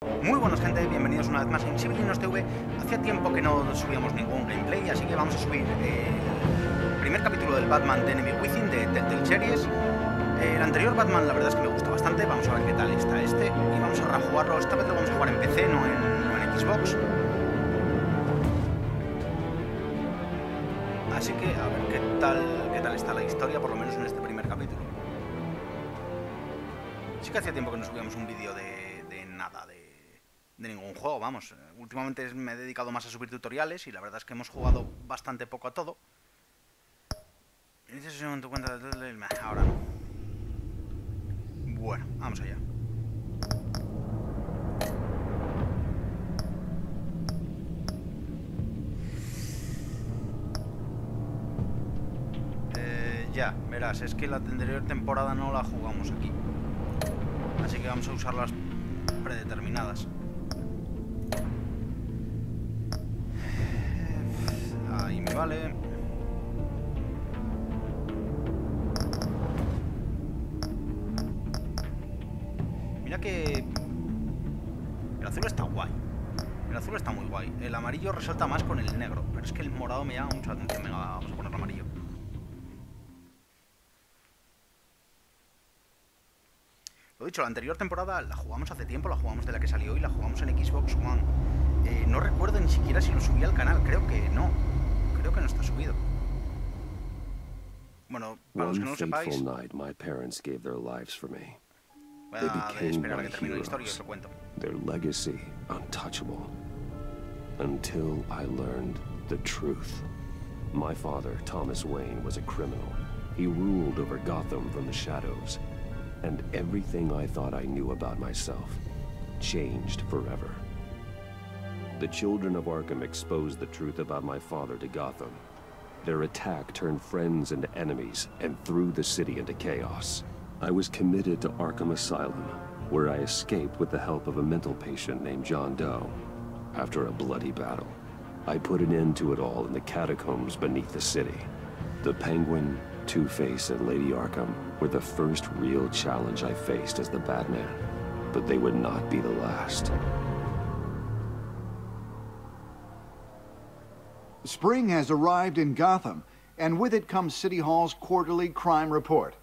Muy buenas gente, bienvenidos una vez más a INSIVILINOS TV. Hacía tiempo que no subíamos ningún gameplay, así que vamos a subir el primer capítulo del Batman de Enemy Within de Telltale Series. El anterior Batman la verdad es que me gusta bastante, vamos a ver qué tal está este. Y vamos a rejugarlo, esta vez lo vamos a jugar en PC, no en Xbox. Así que a ver qué tal está la historia, por lo menos en este primer capítulo. Sí que hacía tiempo que no subíamos un vídeo de nada, de ningún juego, vamos. Últimamente me he dedicado más a subir tutoriales y la verdad es que hemos jugado bastante poco a todo. Inicia sesión en tu cuenta de... Ahora no. Bueno, vamos allá. Ya, verás, es que la anterior temporada no la jugamos aquí. Así que vamos a usar las predeterminadas. Ahí me vale. Mira que... el azul está guay. El azul está muy guay. El amarillo resalta más con el negro. Pero es que el morado me llama mucho la atención. Venga, vamos a ponerlo amarillo. Lo dicho, la anterior temporada la jugamos hace tiempo, la jugamos de la que salió y la jugamos en Xbox One. No recuerdo ni siquiera si lo subí al canal, creo que no. Creo que no está subido. Bueno, para los que no lo sepáis, voy a esperar a que termine la historia y os lo cuento. Their legacy untouchable. Until I learned the truth. My father, Thomas Wayne, was a criminal. He ruled over Gotham from the shadows. And everything I thought I knew about myself changed forever. The children of Arkham exposed the truth about my father to Gotham. Their attack turned friends into enemies and threw the city into chaos. I was committed to Arkham Asylum, where I escaped with the help of a mental patient named John Doe. After a bloody battle, I put an end to it all in the catacombs beneath the city. The Penguin, Two-Face, and Lady Arkham were the first real challenge I faced as the Batman, but they would not be the last. Spring has arrived in Gotham, and with it comes City Hall's quarterly crime report.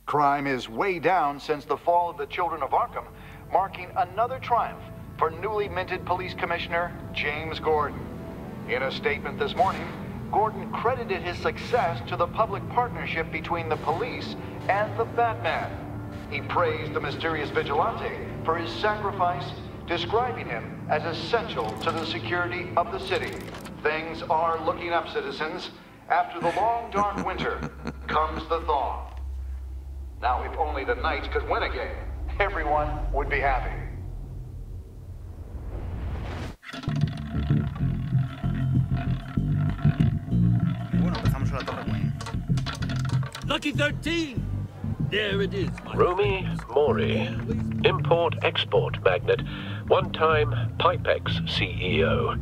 Crime is way down since the fall of the Children of Arkham, marking another triumph for newly minted Police Commissioner James Gordon. In a statement this morning, Gordon credited his success to the public partnership between the police and the Batman. He praised the mysterious vigilante for his sacrifice, describing him as essential to the security of the city. Things are looking up, citizens. After the long, dark winter comes the thaw. Now, if only the Knights could win again, everyone would be happy. Lucky 13! There it is, my Rumi Mori, import-export magnate, one-time Pipex CEO,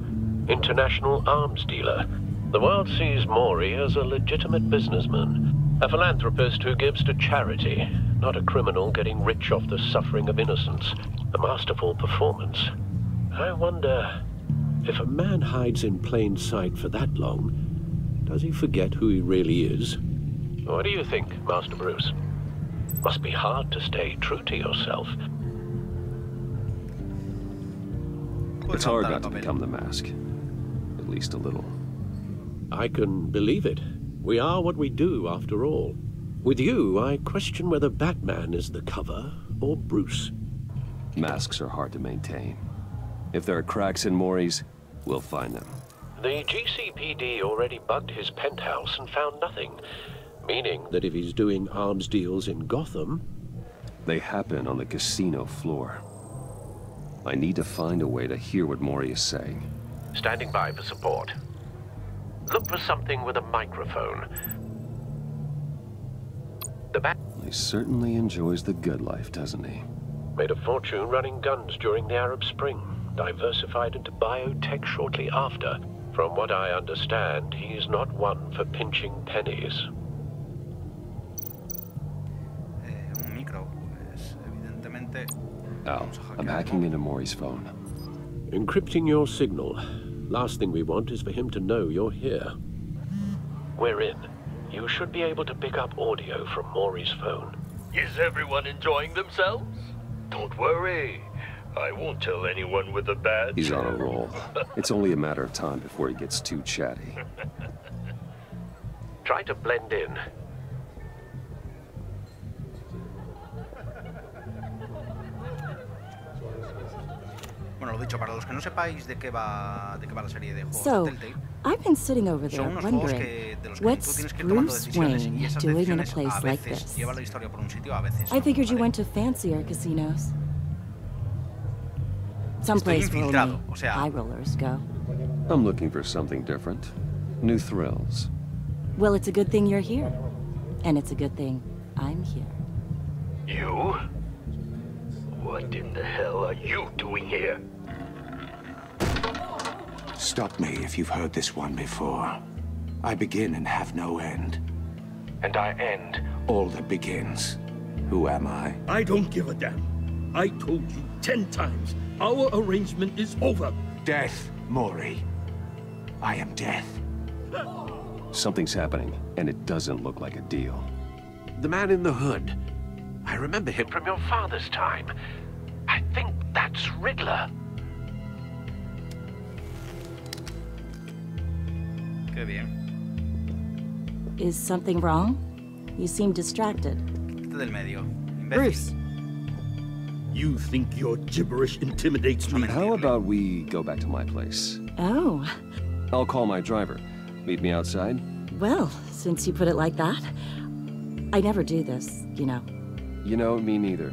international arms dealer. The world sees Mori as a legitimate businessman, a philanthropist who gives to charity, not a criminal getting rich off the suffering of innocence. A masterful performance. I wonder, if a man hides in plain sight for that long, does he forget who he really is? What do you think, Master Bruce? Must be hard to stay true to yourself. It's hard not to become the mask. At least a little. I can believe it. We are what we do, after all. With you, I question whether Batman is the cover or Bruce. Masks are hard to maintain. If there are cracks in Mori's, we'll find them. The GCPD already bugged his penthouse and found nothing. Meaning that if he's doing arms deals in Gotham... They happen on the casino floor. I need to find a way to hear what Mori is saying. Standing by for support. Look for something with a microphone. The bat... He certainly enjoys the good life, doesn't he? Made a fortune running guns during the Arab Spring. Diversified into biotech shortly after. From what I understand, he's not one for pinching pennies. Un micro, pues evidentemente Al, I'm hacking into Maury's phone. Encrypting your signal. Last thing we want is for him to know you're here. We're in. You should be able to pick up audio from Maury's phone. Is everyone enjoying themselves? Don't worry. I won't tell anyone with a badge. He's on a roll. It's only a matter of time before he gets too chatty. Try to blend in. Bueno, lo dicho, para los que no sepáis de qué va la serie de juegos So, de Telltale, I've been sitting over there son unos juegos wondering, de los que tú what's tienes que ir tomando Bruce decisiones Wayne y esas doing in a decisiones place a like veces this? llevan la historia por un sitio, a veces I no, figured you ¿vale? went to fancier casinos. Someplace where infiltrado, only o sea- high rollers go. I'm looking for something different. New thrills. Well, it's a good thing you're here. And it's a good thing I'm here. You? What in the hell are you doing here? Stop me if you've heard this one before. I begin and have no end. And I end all that begins. Who am I? I don't give a damn. I told you 10 times. Our arrangement is over. Death, Maury. I am death. Something's happening, and it doesn't look like a deal. The man in the hood. I remember him from your father's time. I think that's Riddler. Qué bien. Is something wrong? You seem distracted. Quítate del medio, imbécil. Bruce, You think your gibberish intimidates me? How about we go back to my place? oh, I'll call my driver. Meet me outside? well, since you put it like that, I never do this, you know. You know, me neither.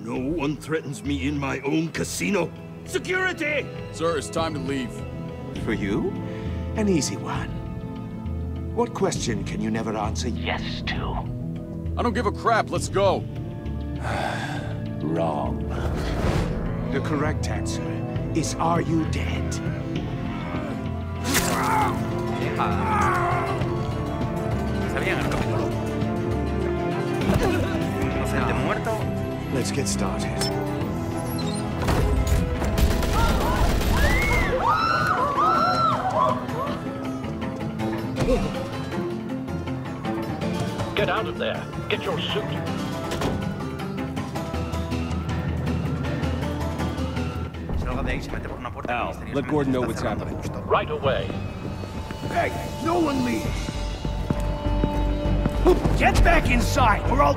No one threatens me in my own casino. Security! Sir, it's time to leave. For you? An easy one. What question can you never answer yes to? I don't give a crap. Let's go. Wrong. The correct answer is, are you dead? Está bien el capítulo. Inocente muerto. Let's get started. Get out of there. Get your suit. Salga de ahí, se mete por una puerta. Al, que let Gordon know what's está cerrando happening. justo. Right away. Hey, no one leaves! Get back inside, or I'll...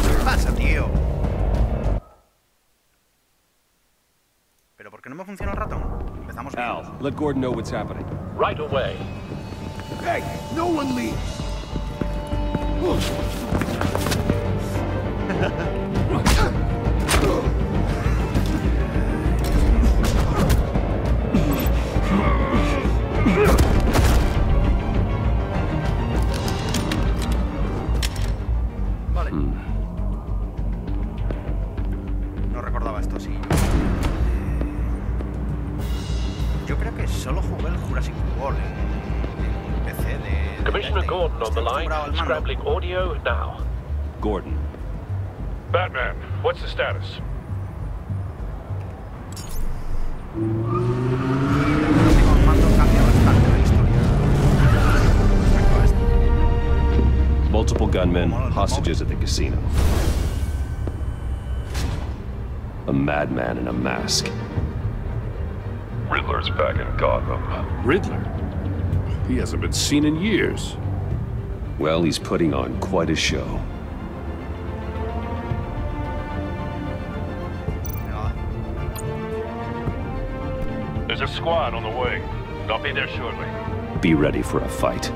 ¿Qué pasa, tío? ¿Pero por qué no me funciona el ratón? Empezamos bien. Al, let Gordon know what's happening. Right away. Hey, no one leaves! Vale. No recordaba esto así. Yo creo que solo jugué el Jurassic World en PC de... Commissioner Gordon on the Estoy line. acostumbrado al mando. Scrambling audio now. Gordon. Batman, what's the status? Con el mando cambia bastante la historia respecto a esto. Multiple gunmen, hostages at the casino. A madman in a mask. Riddler's back in Gotham. Riddler? He hasn't been seen in years. Well, he's putting on quite a show. Nada. There's a squad on the way. I'll be there shortly. Be ready for a fight.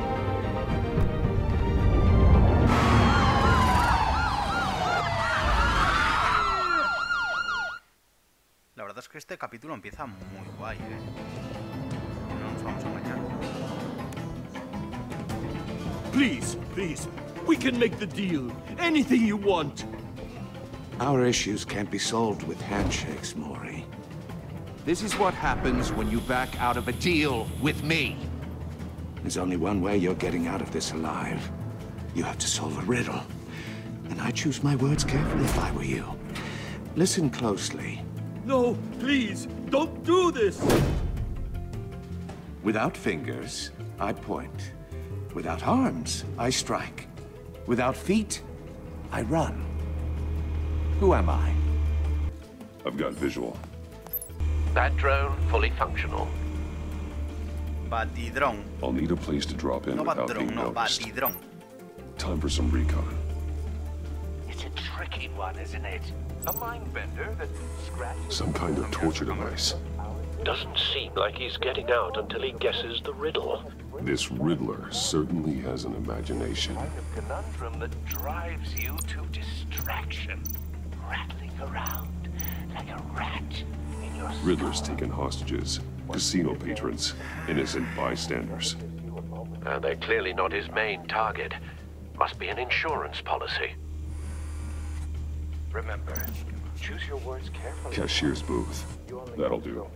La verdad es que este capítulo empieza muy guay, ¿eh? No nos vamos a engañar. Please, please. We can make the deal. Anything you want. Our issues can't be solved with handshakes, Maury. This is what happens when you back out of a deal with me. There's only one way you're getting out of this alive. You have to solve a riddle. And I choose my words carefully if I were you. Listen closely. No, please, don't do this! Without fingers, I point. Without arms, I strike. Without feet, I run. Who am I? I've got visual. That drone fully functional. Batidrón. I'll need a place to drop in No without batidrón, being no, noticed. batidrón. Time for some recon. It's a tricky one, isn't it? A mind bender that scratches... Some kind of torture device. Doesn't seem like he's getting out until he guesses the riddle. This Riddler certainly has an imagination. kind of conundrum that drives you to distraction. Rattling around like a rat in your Riddler's taken hostages, casino patrons, innocent bystanders. And they're clearly not his main target. Must be an insurance policy. Remember, choose your words carefully. Cashier's booth. That'll do.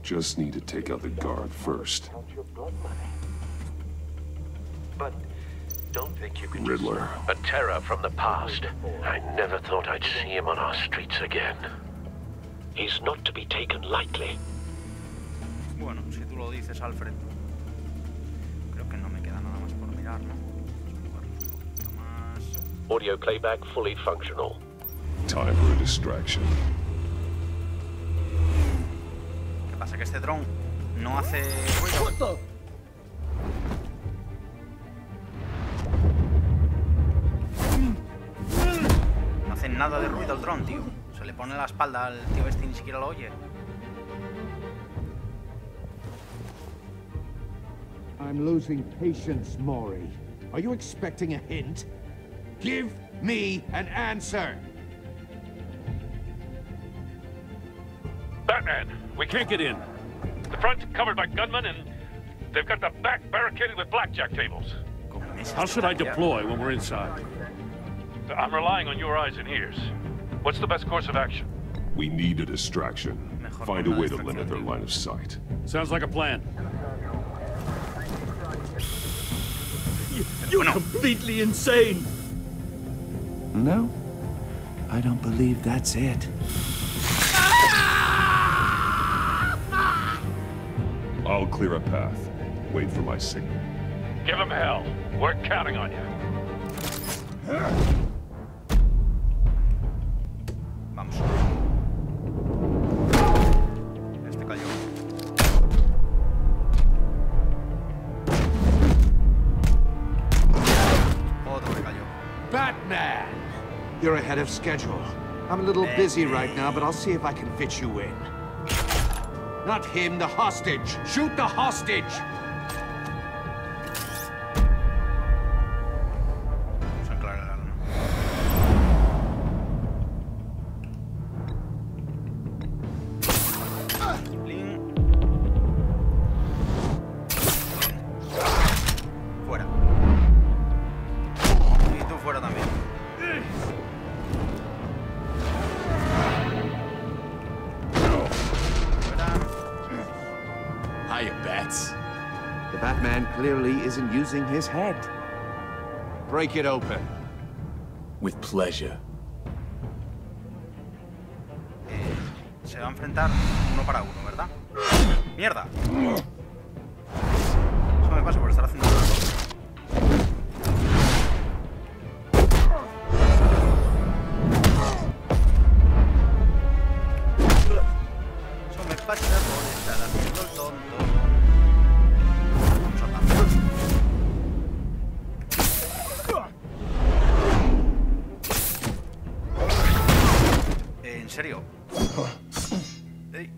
Just need to take out the guard first. Count your blood money. But don't think you can Riddler. A terror from the past. I never thought I'd see him on our streets again. He's not to be taken lightly. Bueno, si tú lo dices, Alfred. Creo que no me queda nada más por mirar, ¿no? Vamos a jugar un poquito más. Audio playback fully functional. Time for a distraction. ¿Qué pasa? Que este dron no hace ruido. No hace nada de ruido el dron, tío. Se le pone la espalda al tío este y ni siquiera lo oye. I'm losing patience, Maury. Are you expecting a hint? Give me an answer! Batman, we can't get in. The front's covered by gunmen, and they've got the back barricaded with blackjack tables. How should I deploy when we're inside? I'm relying on your eyes and ears. What's the best course of action? We need a distraction. Find a way to limit their line of sight. Sounds like a plan. You're completely insane! No, I don't believe that's it. I'll clear a path. Wait for my signal. Give them hell. We're counting on you. Vamos. Este cayó. Otro que cayó. Batman! You're ahead of schedule. I'm a little busy right now, but I'll see if I can fit you in. Not him, the hostage! Shoot the hostage! Vamos a aclarar algo. Bling. Fuera. Y tú fuera también. Hiya, Bats. The Batman clearly isn't using his head. Break it open. With pleasure. Se va a enfrentar uno para uno, ¿verdad? ¡Mierda! Eso me pasa por estar haciendo una cosa. Eso me pasa por estar haciendo el tonto. Vamos a tapar. ¿En serio? Hey.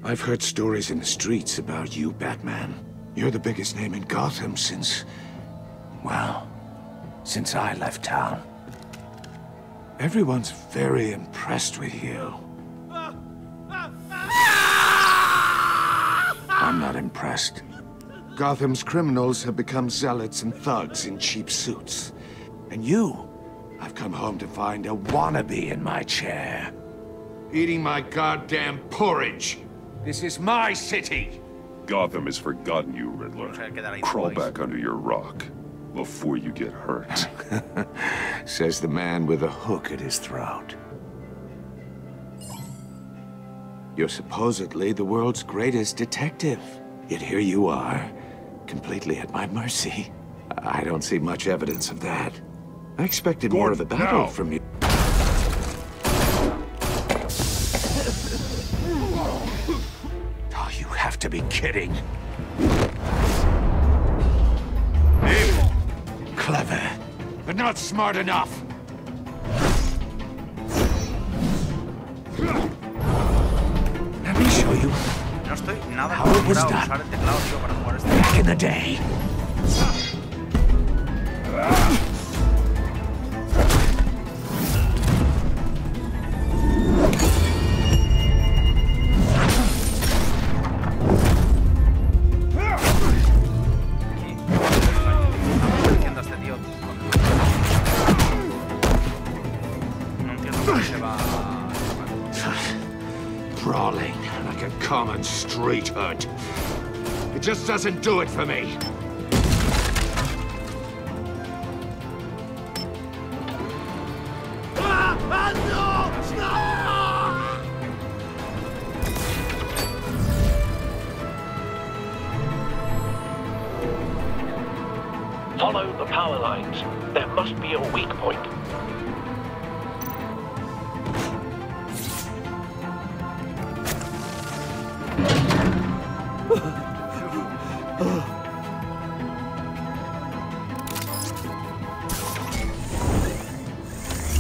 I've heard stories in the streets about you, Batman. You're the biggest name in Gotham since... well, since I left town. Everyone's very impressed with you. I'm not impressed. Gotham's criminals have become zealots and thugs in cheap suits. And you, I've come home to find a wannabe in my chair. Eating my goddamn porridge. This is my city. Gotham has forgotten you, Riddler. Crawl back under your rock before you get hurt. Says the man with a hook at his throat. You're supposedly the world's greatest detective. Yet here you are, completely at my mercy. I don't see much evidence of that. I expected more of a battle from you. Oh, you have to be kidding. Clever, but not smart enough. Let me show you No estoy nada how it was acostumbrado a done usar el teclado, tío, para jugar este back in the day. Brawling like a common street hood. It just doesn't do it for me. Follow the power lines. There must be a weak point.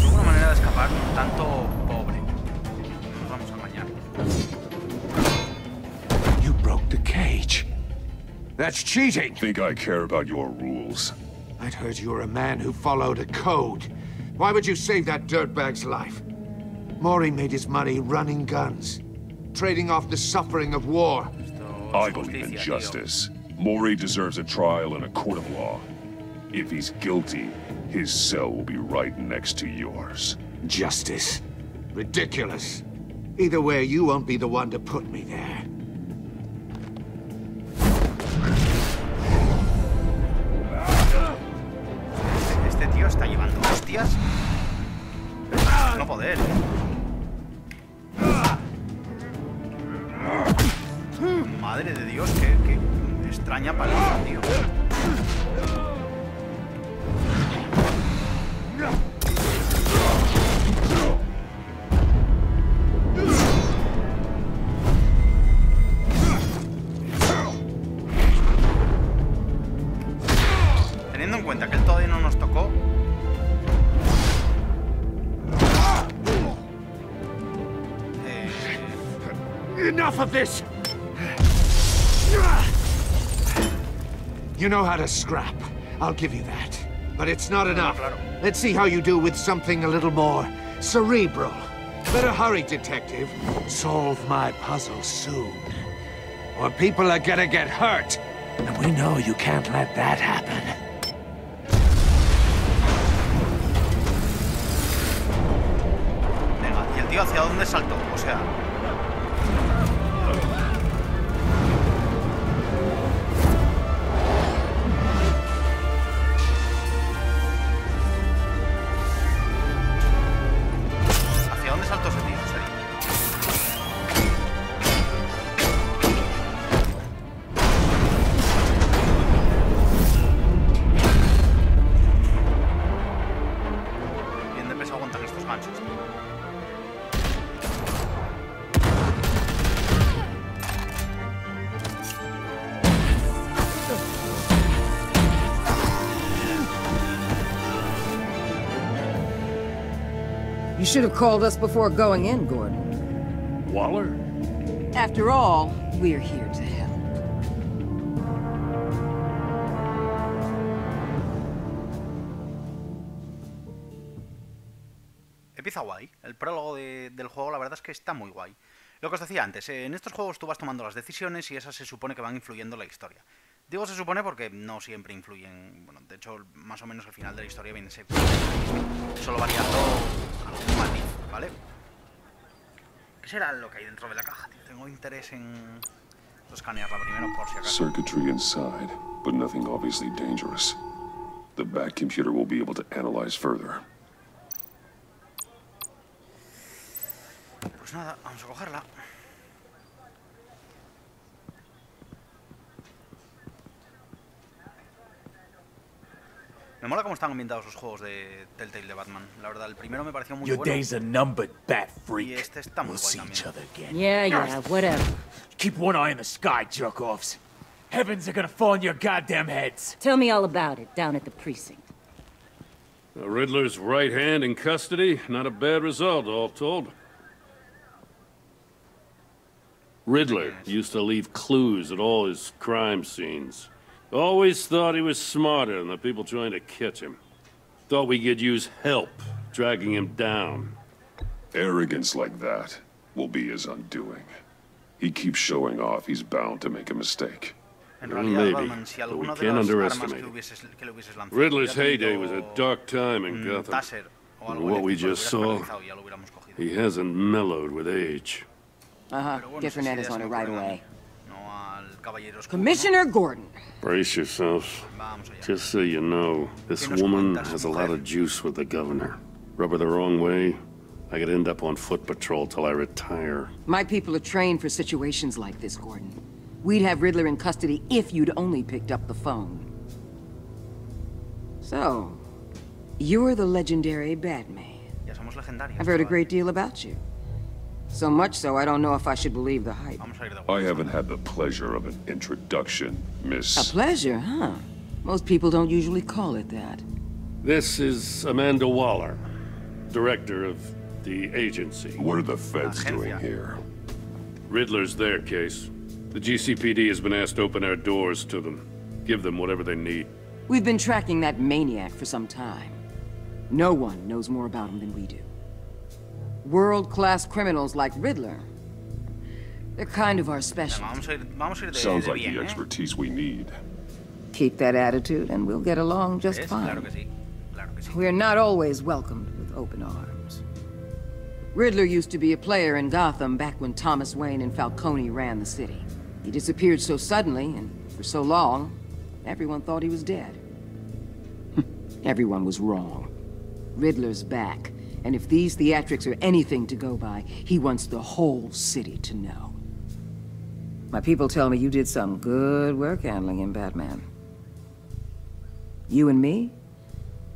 Una manera de escapar un tanto pobre. Nos vamos a engañar. You broke the cage. That's cheating. Think I care about your rules? I'd heard you were a man who followed a code. Why would you save that dirtbag's life? Maury made his money running guns, trading off the suffering of war. I believe in justice. Maury deserves a trial in a court of law. If he's guilty, his cell will be right next to yours. Justice. Ridiculous. Either way, you won't be the one to put me there. Este tío está llevando hostias. No poder. Madre de Dios, qué extraña paliza, tío. Teniendo en cuenta que él todavía no nos tocó. Enough of this! You know how to scrap. I'll give you that. But it's not enough. Let's see how you do with something a little more cerebral. Better hurry, detective. Solve my puzzle soon. Or people are gonna get hurt. And we know you can't let that happen. Venga, ¿y el tío hacia dónde saltó? O sea... ¿Hacia dónde saltó ese tío? En serio. Bien de peso aguantan estos ganchos, tío. You should have called us before going in, Gordon. Waller? After all, we're here to help. Empieza guay. El prólogo del juego la verdad es que está muy guay. Lo que os decía antes, en estos juegos tú vas tomando las decisiones y esas se supone que van influyendo en la historia. Digo se supone porque no siempre influyen. Bueno, de hecho, más o menos el final de la historia viene a ser solo variando algún matiz, ¿vale? ¿Qué será lo que hay dentro de la caja, tío? Tengo interés en Escanearla primero por si acaso. Circuitry inside, but nothing obviously dangerous. The back computer will be able to analyze further. Pues nada, vamos a cogerla. Me mola cómo están ambientados los juegos de Telltale de Batman. La verdad, el primero me pareció muy Your bueno. days are numbered, bat freak. Y este está muy We'll guay see también. each other again. Yeah, whatever. Keep one eye in the sky, jerk-offs. Heavens are gonna fall on your goddamn heads. Tell me all about it down at the precinct. The Riddler's right hand in custody. Not a bad result, all told. Riddler used to leave clues at all his crime scenes. Always thought he was smarter than the people trying to catch him. Thought we could use help dragging him down. Arrogance like that will be his undoing. He keeps showing off he's bound to make a mistake. En realidad, Maybe, Batman, si but we alguna de can't las armas underestimate que le hubieses lanzado Riddler's hubiera heyday tenido was a dark time in Gotham. taser o algo What we eléctrico, lo just hubieras saw, paralizado y ya lo hubiéramos cogido. he hasn't mellowed with age. Uh-huh. Pero bueno, Get esas Fernandez ideas on me it right ocurren a mí, away. no al caballero oscuro, Commissioner Gordon. Brace yourselves. ¿no? Vamos allá. Just so you know, this ¿Qué nos woman cuentas, has a lot mujer? of juice with the governor. Rub her the wrong way, I could end up on foot patrol till I retire. My people are trained for situations like this, Gordon. We'd have Riddler in custody if you'd only picked up the phone. So, you're the legendary Batman. Ya somos legendarios. I've heard a chaval. great deal about you. So much so, I don't know if I should believe the hype. Vamos a ir de I vuelta. haven't had the pleasure of an introduction, A Miss... pleasure, huh? Most people don't usually call it that. This is Amanda Waller, director of the agency. What are the feds Agencia. doing here? Riddler's their case. The GCPD has been asked to open our doors to them. Give them whatever they need. We've been tracking that maniac for some time. No one knows more about him than we do. World-class criminals like Riddler. They're kind of our specialty. Vamos a ir de, Sounds de like bien, the ¿eh? expertise we need. Keep that attitude and we'll get along just ¿Ves? fine. Claro que sí. Claro que sí. We're not always welcomed with open arms. Riddler used to be a player in Gotham back when Thomas Wayne and Falcone ran the city. He disappeared so suddenly and for so long, everyone thought he was dead. Everyone was wrong. Riddler's back, and if these theatrics are anything to go by, he wants the whole city to know. My people tell me you did some good work handling him, Batman. You and me?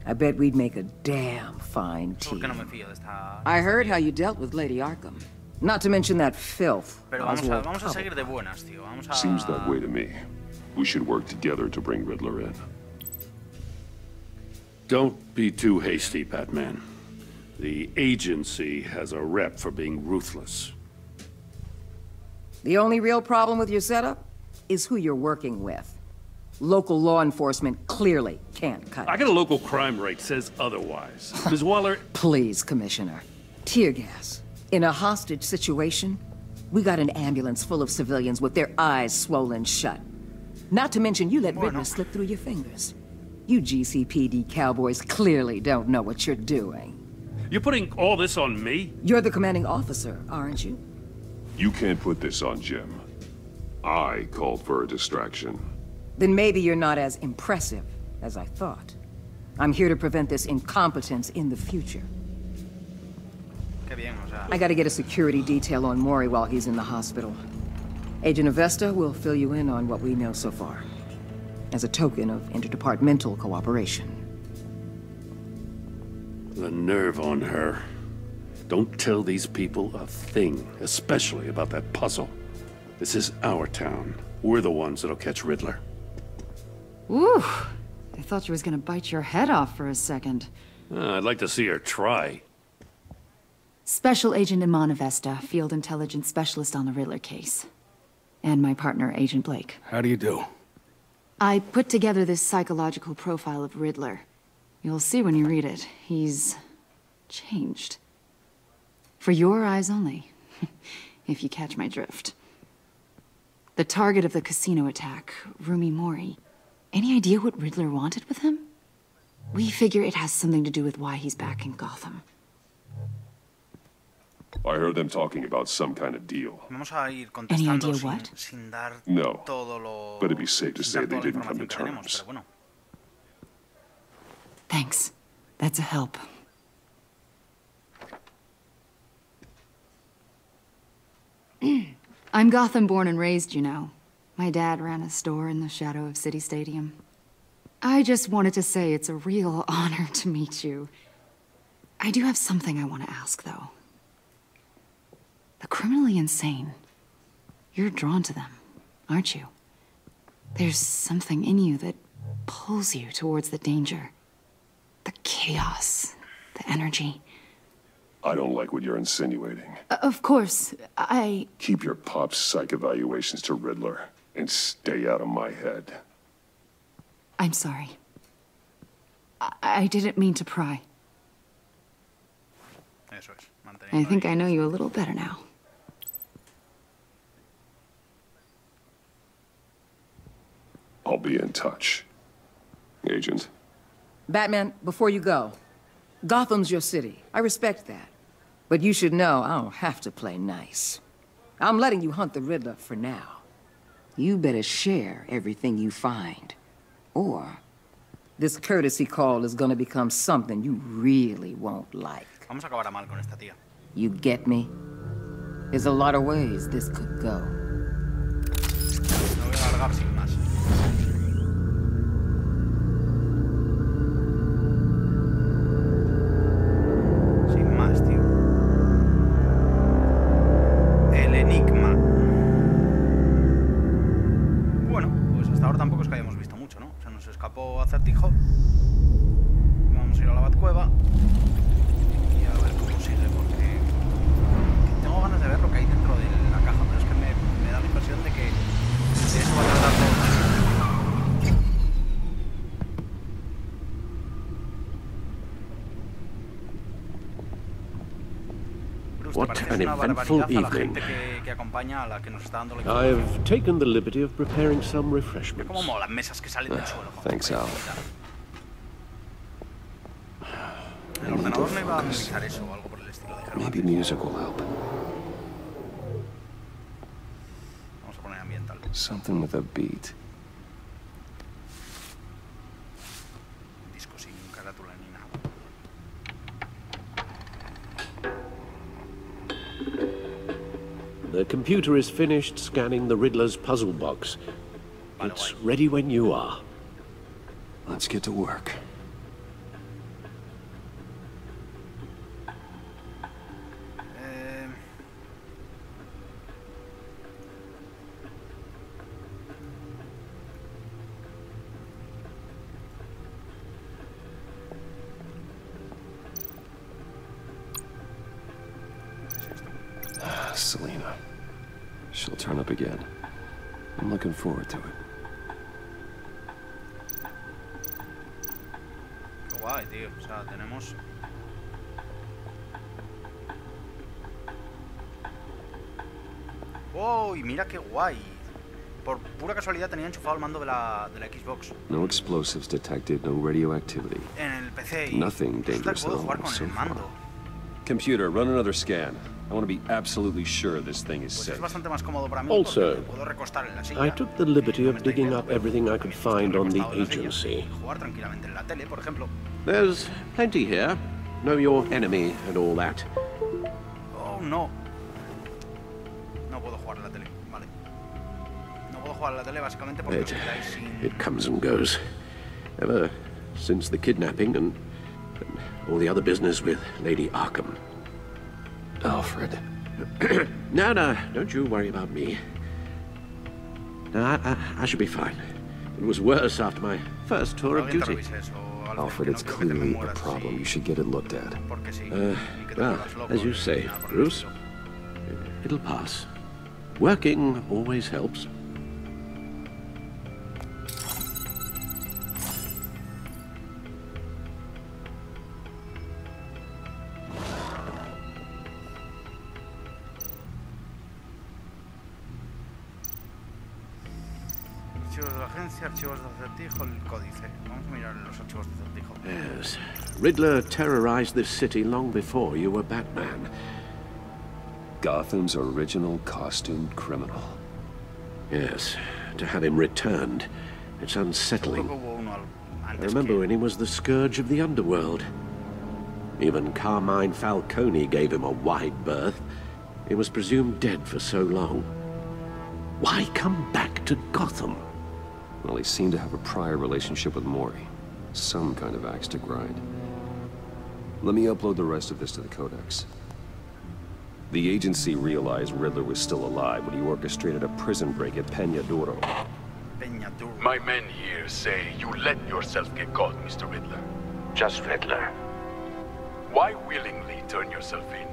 I bet we'd make a damn fine ¿Por qué no me team. fío de esta...? I heard how you dealt with Lady Arkham. Not to mention that filth. Pero Oswald vamos a Cobblepot. seguir de buenas, tío. Vamos a... Seems that way to me. We should work together to bring Riddler in. Don't be too hasty, Batman. The agency has a rep for being ruthless. The only real problem with your setup is who you're working with. Local law enforcement clearly can't cut I it. got a local crime rate says otherwise. Ms. Waller, Please, Commissioner. Tear gas. In a hostage situation, we got an ambulance full of civilians with their eyes swollen shut. Not to mention you let Riddler slip through your fingers. You GCPD cowboys clearly don't know what you're doing. you're putting all this on me? You're the commanding officer, aren't you? You can't put this on Jim. I called for a distraction. Then maybe you're not as impressive as I thought. I'm here to prevent this incompetence in the future. Qué bien, o sea... I gotta get a security detail on Maury while he's in the hospital. Agent Avesta will fill you in on what we know so far, as a token of interdepartmental cooperation. The nerve on her. Don't tell these people a thing, especially about that puzzle. This is our town. We're the ones that'll catch Riddler. Ooh, I thought you was gonna bite your head off for a second. I'd like to see her try. Special Agent Iman Avesta, Field Intelligence Specialist on the Riddler case. And my partner, Agent Blake. How do you do? I put together this psychological profile of Riddler. You'll see when you read it. He's... changed. For your eyes only, if you catch my drift. The target of the casino attack, Rumi Mori. Any idea what Riddler wanted with him? We figure it has something to do with why he's back in Gotham. I heard them talking about some kind of deal. Vamos a ir contestando Any idea what? sin dar No, todo lo... but it'd be safe to sin say dar they toda la didn't come to información que tenemos, terms. pero bueno. Thanks. That's a help. I'm Gotham born and raised, you know. My dad ran a store in the shadow of City Stadium. I just wanted to say it's a real honor to meet you. I do have something I want to ask, though. The criminally insane. You're drawn to them, aren't you? There's something in you that pulls you towards the danger. The chaos, the energy. I don't like what you're insinuating. Of course, I... Keep your pop's psych evaluations to Riddler, and stay out of my head. I'm sorry. I didn't mean to pry. Eso es, I think I know you a little better now. I'll be in touch. Agent. Batman, before you go, Gotham's your city. I respect that. But you should know I don't have to play nice. I'm letting you hunt the Riddler for now. You better share everything you find. Or this courtesy call is gonna become something you really won't like. Vamos a acabar a mal con esta tía. You get me? There's a lot of ways this could go. No voy a alargar sin más. Sin más, tío. El enigma. Bueno, pues hasta ahora tampoco es que hayamos visto mucho, ¿no? Se nos escapó Acertijo. Vamos a ir a la Batcueva. Y a ver cómo sigue, porque tengo ganas de ver lo que hay dentro de la caja, pero es que me da la impresión de que de eso va a tratar todo. What an eventful evening. I've taken the liberty of preparing some refreshments. Thanks, Al. Maybe music will help. Something with a beat. The computer is finished scanning the Riddler's puzzle box. It's ready when you are. Let's get to work. Selena. She'll turn up again. I'm looking forward to it. Qué guay, tío. O sea, tenemos... ¡Oh! Y mira qué guay. Por pura casualidad tenía enchufado el mando de la Xbox. No explosives detected, no radioactivity. En el PC. Nothing dangerous at all so far. Computer, run another scan. I want to be absolutely sure this thing is safe. Also, I took the liberty of digging up everything I could find on the agency. There's plenty here. Know your enemy and all that. Oh, no. No puedo jugar a la tele, vale. No puedo jugar a la tele básicamente porque os quedáis sin... It comes and goes. Ever since the kidnapping and all the other business with Lady Arkham. Alfred. No, don't you worry about me. No, I should be fine. It was worse after my first tour of duty. Alfred, it's clearly a problem. You should get it looked at. Well, as you say, Bruce, it'll pass. Working always helps. Archivos de acertijo, el códice. Vamos a mirar los archivos de acertijo. Yes. Riddler terrorized this city long before you were Batman. Gotham's original costumed criminal. Yes, to have him returned. It's unsettling. I remember when he was the scourge of the underworld. Even Carmine Falcone gave him a wide berth. He was presumed dead for so long. Why come back to Gotham? Well, he seemed to have a prior relationship with Mori. Some kind of axe to grind. Let me upload the rest of this to the Codex. The agency realized Riddler was still alive when he orchestrated a prison break at Peñaduro. My men here say you let yourself get caught, Mr. Riddler. Just Riddler. Why willingly turn yourself in?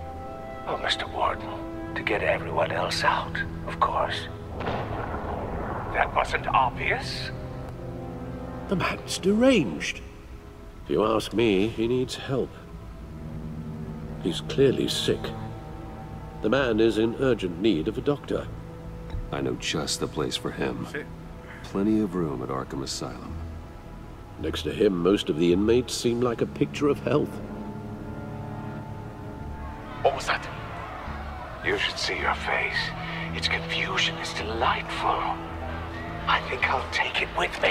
Oh, Mr. Warden, to get everyone else out, of course. That wasn't obvious? The man's deranged. If you ask me, he needs help. He's clearly sick. The man is in urgent need of a doctor. I know just the place for him. Plenty of room at Arkham Asylum. Next to him, most of the inmates seem like a picture of health. What was that? You should see your face. Its confusion is delightful. I think I'll take it with me.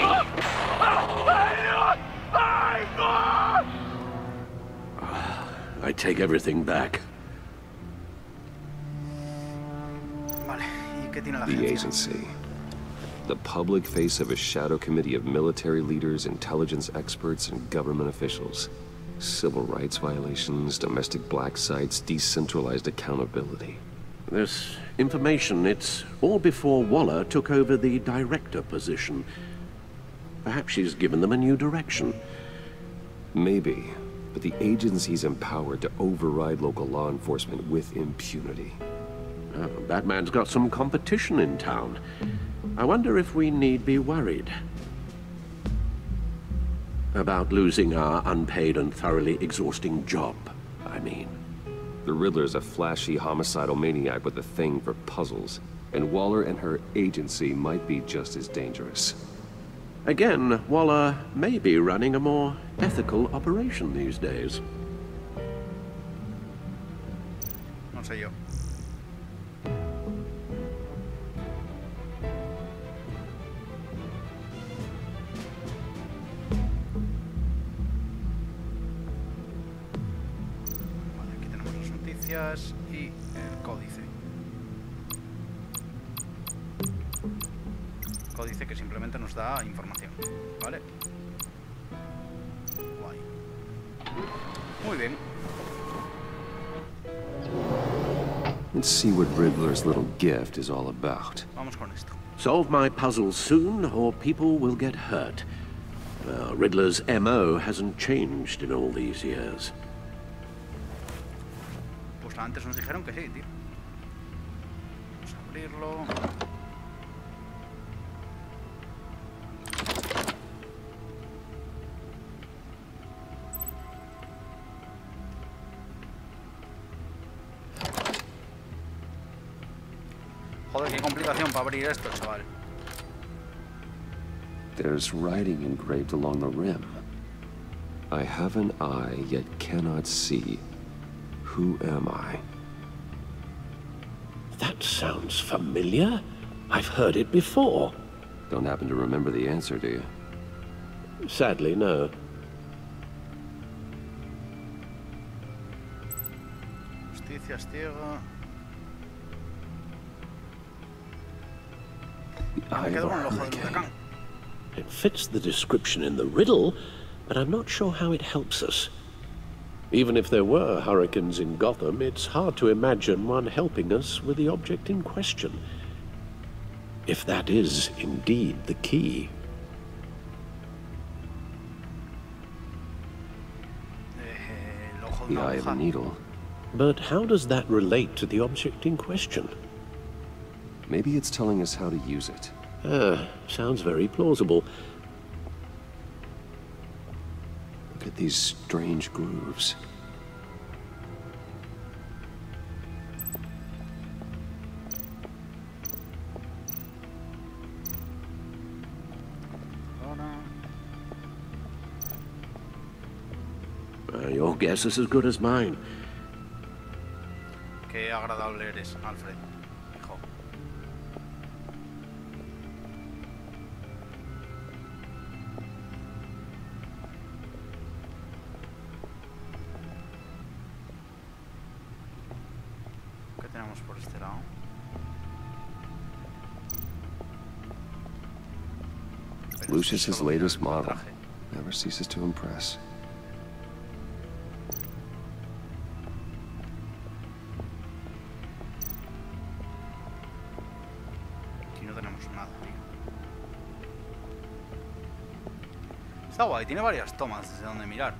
I take everything back. The agency. The public face of a shadow committee of military leaders, intelligence experts, and government officials. Civil rights violations, domestic black sites, decentralized accountability. This information, it's all before Waller took over the director position. Perhaps she's given them a new direction. Maybe, but the agency's empowered to override local law enforcement with impunity. Oh, Batman's got some competition in town. I wonder if we need be worried about losing our unpaid and thoroughly exhausting job, I mean. The Riddler's a flashy homicidal maniac with a thing for puzzles, and Waller and her agency might be just as dangerous. Again, Waller may be running a more ethical operation these days. No sé yo. Y el códice. Códice que simplemente nos da información, ¿vale? Guay. Muy bien. Let's see what Riddler's little gift is all about. Vamos con esto. Solve my puzzle soon, or people will get hurt. Riddler's MO hasn't changed in all these years. Antes nos dijeron que sí, tío. Vamos a abrirlo. Joder, qué complicación para abrir esto, chaval. There's writing engraved along the rim. I have an eye, yet cannot see. Who am I? That sounds familiar. I've heard it before. Don't happen to remember the answer, do you? Sadly, no. Justicia ciega. Me quedo con el ojo del huracán. It fits the description in the riddle, but I'm not sure how it helps us. Even if there were hurricanes in Gotham, it's hard to imagine one helping us with the object in question. If that is indeed the key. The eye of a needle. But how does that relate to the object in question? Maybe it's telling us how to use it. Sounds very plausible. Look at these strange grooves. Your guess is as good as mine. Qué agradable eres, Alfred, hijo. ¿Qué tenemos por este lado? Lucius's latest model never ceases to impress. Aquí no tenemos nada, tío. Está guay, tiene varias tomas desde donde mirar.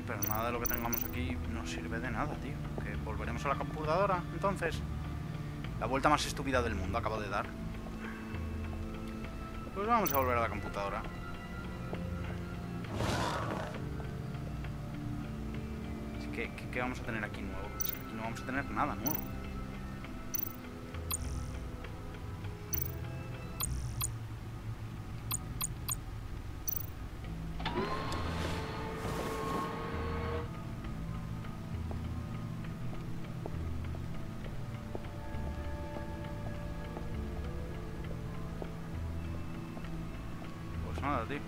Pero nada de lo que tengamos aquí nos sirve de nada, tío. Que volveremos a la computadora, entonces. La vuelta más estúpida del mundo acabo de dar. Pues vamos a volver a la computadora. Así que, ¿qué vamos a tener aquí nuevo? Es que aquí no vamos a tener nada nuevo. Nada, tío.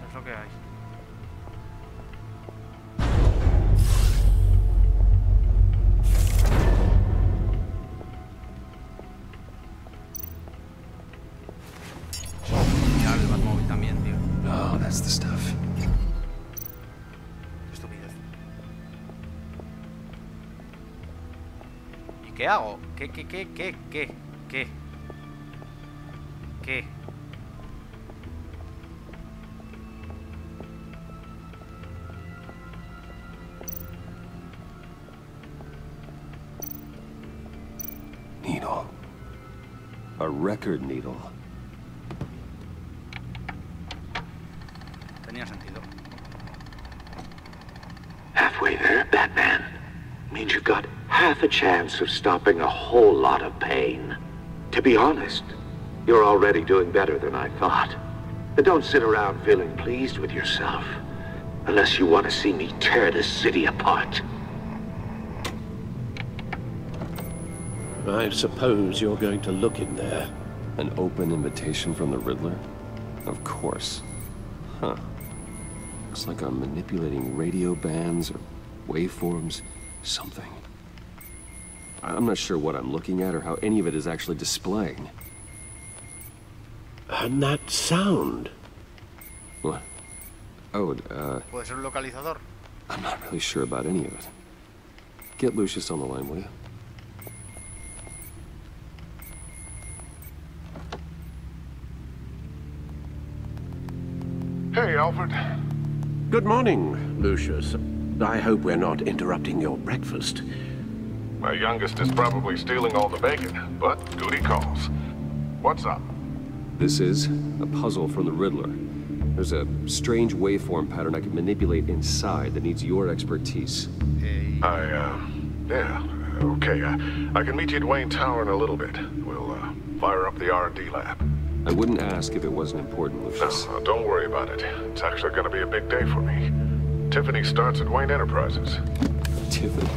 Es lo que hay. Mirar el Batmóvil también, tío. Oh, that's the stuff. Qué estupidez. ¿Y qué hago? ¿Qué? Needle. A record needle. Tenía sentido. Halfway there, Batman. Means you've got half a chance of stopping a whole lot of pain. To be honest, you're already doing better than I thought. But don't sit around feeling pleased with yourself. Unless you want to see me tear this city apart. I suppose you're going to look in there. An open invitation from the Riddler? Of course. Huh. Looks like I'm manipulating radio bands or waveforms. Something. I'm not sure what I'm looking at or how any of it is actually displaying. And that sound. What? Oh, ¿Puede ser un localizador? I'm not really sure about any of it. Get Lucius on the line, will you? Hey, Alfred. Good morning, Lucius. I hope we're not interrupting your breakfast. My youngest is probably stealing all the bacon, but duty calls. What's up? This is a puzzle from the Riddler. There's a strange waveform pattern I can manipulate inside that needs your expertise. Yeah, okay. I can meet you at Wayne Tower in a little bit. We'll, fire up the R&D lab. I wouldn't ask if it wasn't important, Lucius. No, don't worry about it. It's actually gonna be a big day for me. Tiffany starts at Wayne Enterprises. Tiffany?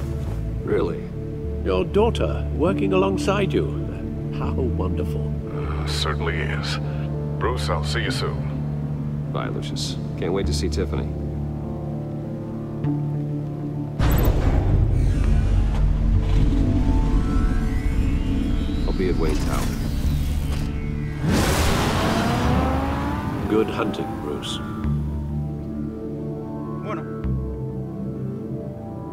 Really? Your daughter working alongside you. How wonderful. Certainly is. Bruce, I'll see you soon. Bye, Lucius. Can't wait to see Tiffany. I'll be at Wayne Tower. Good hunting, Bruce. Bueno.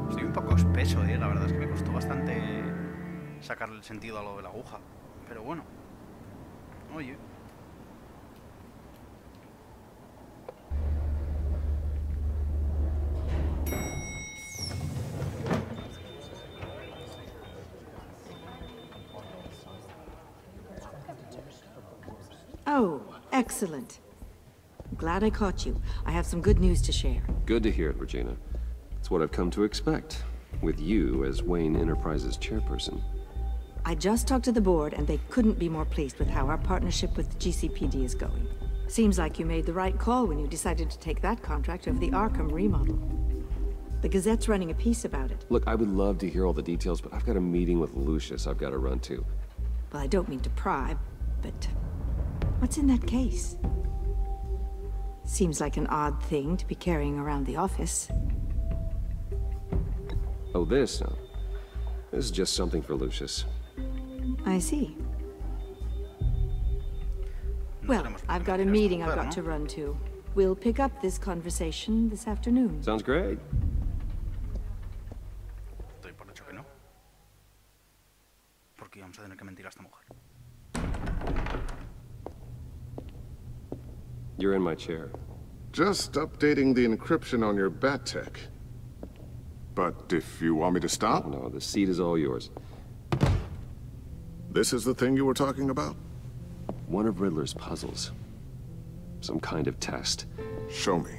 Estoy un poco espeso, la verdad es que me costó bastante sacarle el sentido a lo de la aguja. Pero bueno. Oye. Oh, excellent. Glad I caught you. I have some good news to share. Good to hear it, Regina. It's what I've come to expect, with you as Wayne Enterprises chairperson. I just talked to the board, and they couldn't be more pleased with how our partnership with the GCPD is going. Seems like you made the right call when you decided to take that contract over the Arkham remodel. The Gazette's running a piece about it. Look, I would love to hear all the details, but I've got a meeting with Lucius I've got to run to. Well, I don't mean to pry, but what's in that case? Seems like an odd thing to be carrying around the office. Oh, this? No. This is just something for Lucius. I see. Well, I've got a meeting I've got to run to. We'll pick up this conversation this afternoon. Sounds great. Doy por hecho que no. Porque vamos a tener que mentir a esta mujer. You're in my chair. Just updating the encryption on your bat tech. But if you want me to stop? No, the seat is all yours. This is the thing you were talking about? One of Riddler's puzzles. Some kind of test. Show me.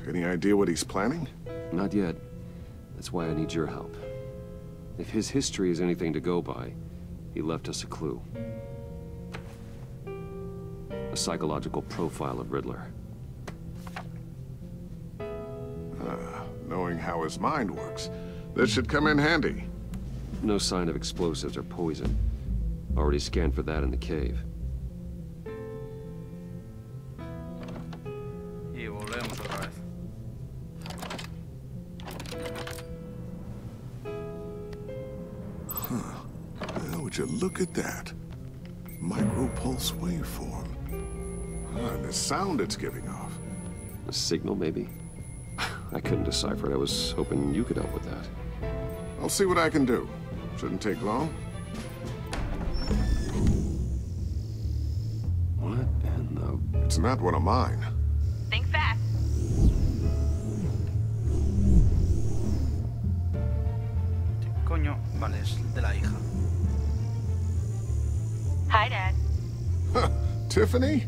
Any idea what he's planning? Not yet. That's why I need your help. If his history is anything to go by, he left us a clue. A psychological profile of Riddler. Knowing how his mind works, this should come in handy. No sign of explosives or poison. Already scanned for that in the cave. Y volvemos otra vez. Would you look at that? Micropulse waveform. And the sound it's giving off. A signal, maybe? I couldn't decipher it. I was hoping you could help with that. I'll see what I can do. Shouldn't take long. What in the... It's not one of mine. Think fast. Coño, vale, es de la hija. Hi, Dad. Tiffany?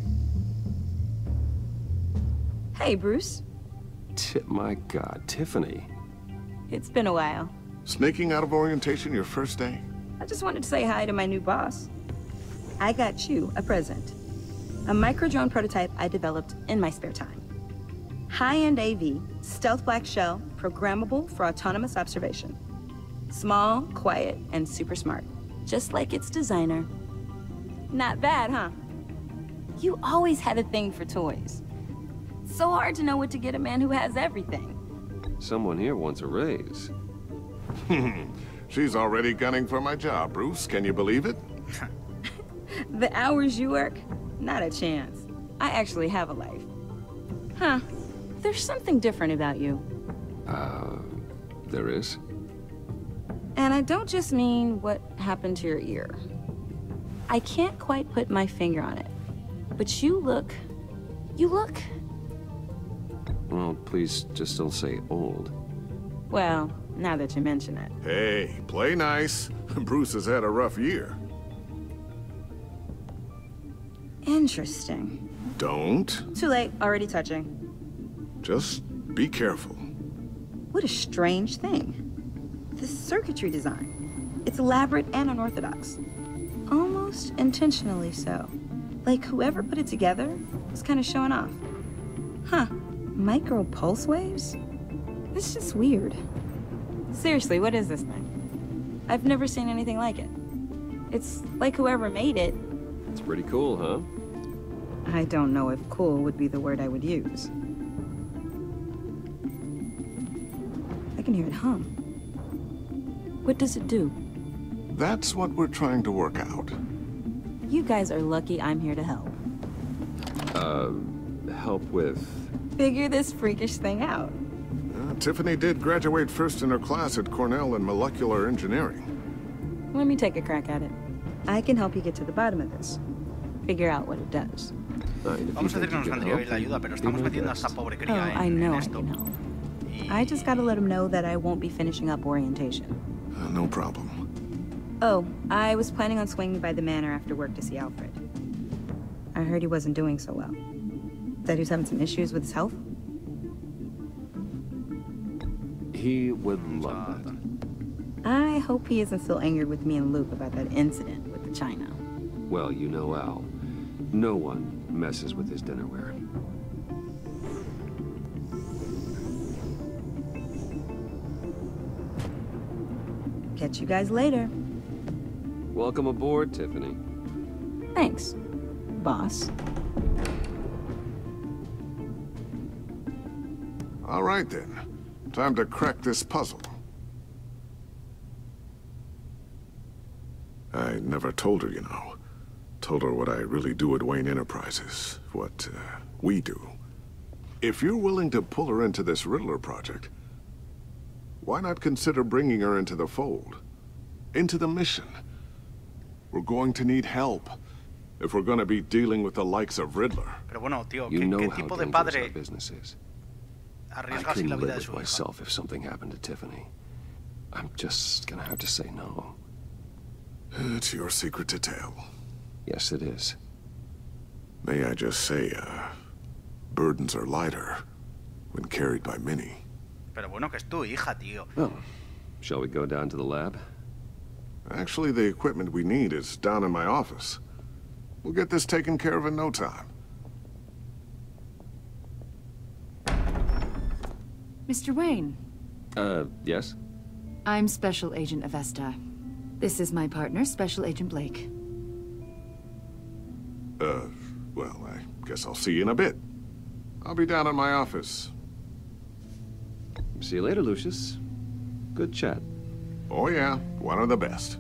Hey, Bruce. My God, Tiffany. It's been a while. Sneaking out of orientation your first day? I just wanted to say hi to my new boss. I got you a present. A micro-drone prototype I developed in my spare time. High-end AV, stealth black shell, programmable for autonomous observation. Small, quiet, and super smart. Just like its designer. Not bad, huh? You always had a thing for toys. So hard to know what to get a man who has everything. Someone here wants a raise. She's already gunning for my job, Bruce. Can you believe it? The hours you work? Not a chance. I actually have a life. Huh. There's something different about you. There is? And I don't just mean what happened to your ear. I can't quite put my finger on it. But you look... Well, please just don't say old. Well, now that you mention it. Hey, play nice. Bruce has had a rough year. Interesting. Don't. Too late, already touching. Just be careful. What a strange thing. The circuitry design. It's elaborate and unorthodox. Almost intentionally so. Like whoever put it together was kind of showing off. Huh. Micro pulse waves? It's just weird. Seriously, what is this thing? I've never seen anything like it. It's like whoever made it. It's pretty cool, huh? I don't know if cool would be the word I would use. I can hear it hum. What does it do? That's what we're trying to work out. You guys are lucky I'm here to help. Help with... Figure this freakish thing out. Tiffany did graduate first in her class at Cornell in molecular engineering. Let me take a crack at it. I can help you get to the bottom of this. Figure out what it does. Vamos a decir que nos vendría bien la ayuda, pero estamos metiendo a esta pobre cría en esto. I just gotta let him know that I won't be finishing up orientation. No problem. Oh, I was planning on swinging by the manor after work to see Alfred. I heard he wasn't doing so well. That he was having some issues with his health? He would love that. I hope he isn't still angry with me and Luke about that incident with the china. Well, you know Al. No one messes with his dinnerware. Catch you guys later. Welcome aboard, Tiffany. Thanks, boss. All right, then. Time to crack this puzzle. I never told her, you know. Told her what I really do at Wayne Enterprises. What, we do. If you're willing to pull her into this Riddler project, why not consider bringing her into the fold? Into the mission? We're going to need help if we're going to be dealing with the likes of Riddler. Pero bueno, tío, you know ¿qué how tipo de dangerous padre our business is. I arriesga así couldn't la vida live de with su hija? myself if something happened to Tiffany. I'm just gonna have to say no. It's your secret to tell. Yes, it is. May I just say, burdens are lighter when carried by many. Pero bueno, que es tu hija, tío. Oh, shall we go down to the lab? Actually, the equipment we need is down in my office. We'll get this taken care of in no time. Mr. Wayne. Yes? I'm Special Agent Avesta. This is my partner, Special Agent Blake. Well, I guess I'll see you in a bit. I'll be down in my office. See you later, Lucius. Good chat. Oh yeah, one of the best.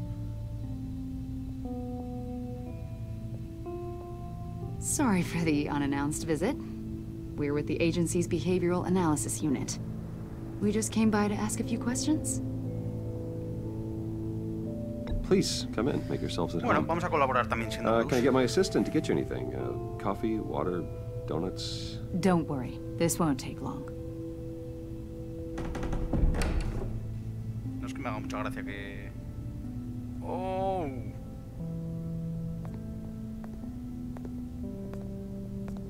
Sorry for the unannounced visit. We're with the agency's behavioral analysis unit. We just came by to ask a few questions. Please, come in. Make yourselves at Bueno, home. vamos a colaborar también siendo Can I get my assistant to get you anything? Coffee, water, donuts? Don't worry. This won't take long. No es que me haga mucha gracia que... Oh.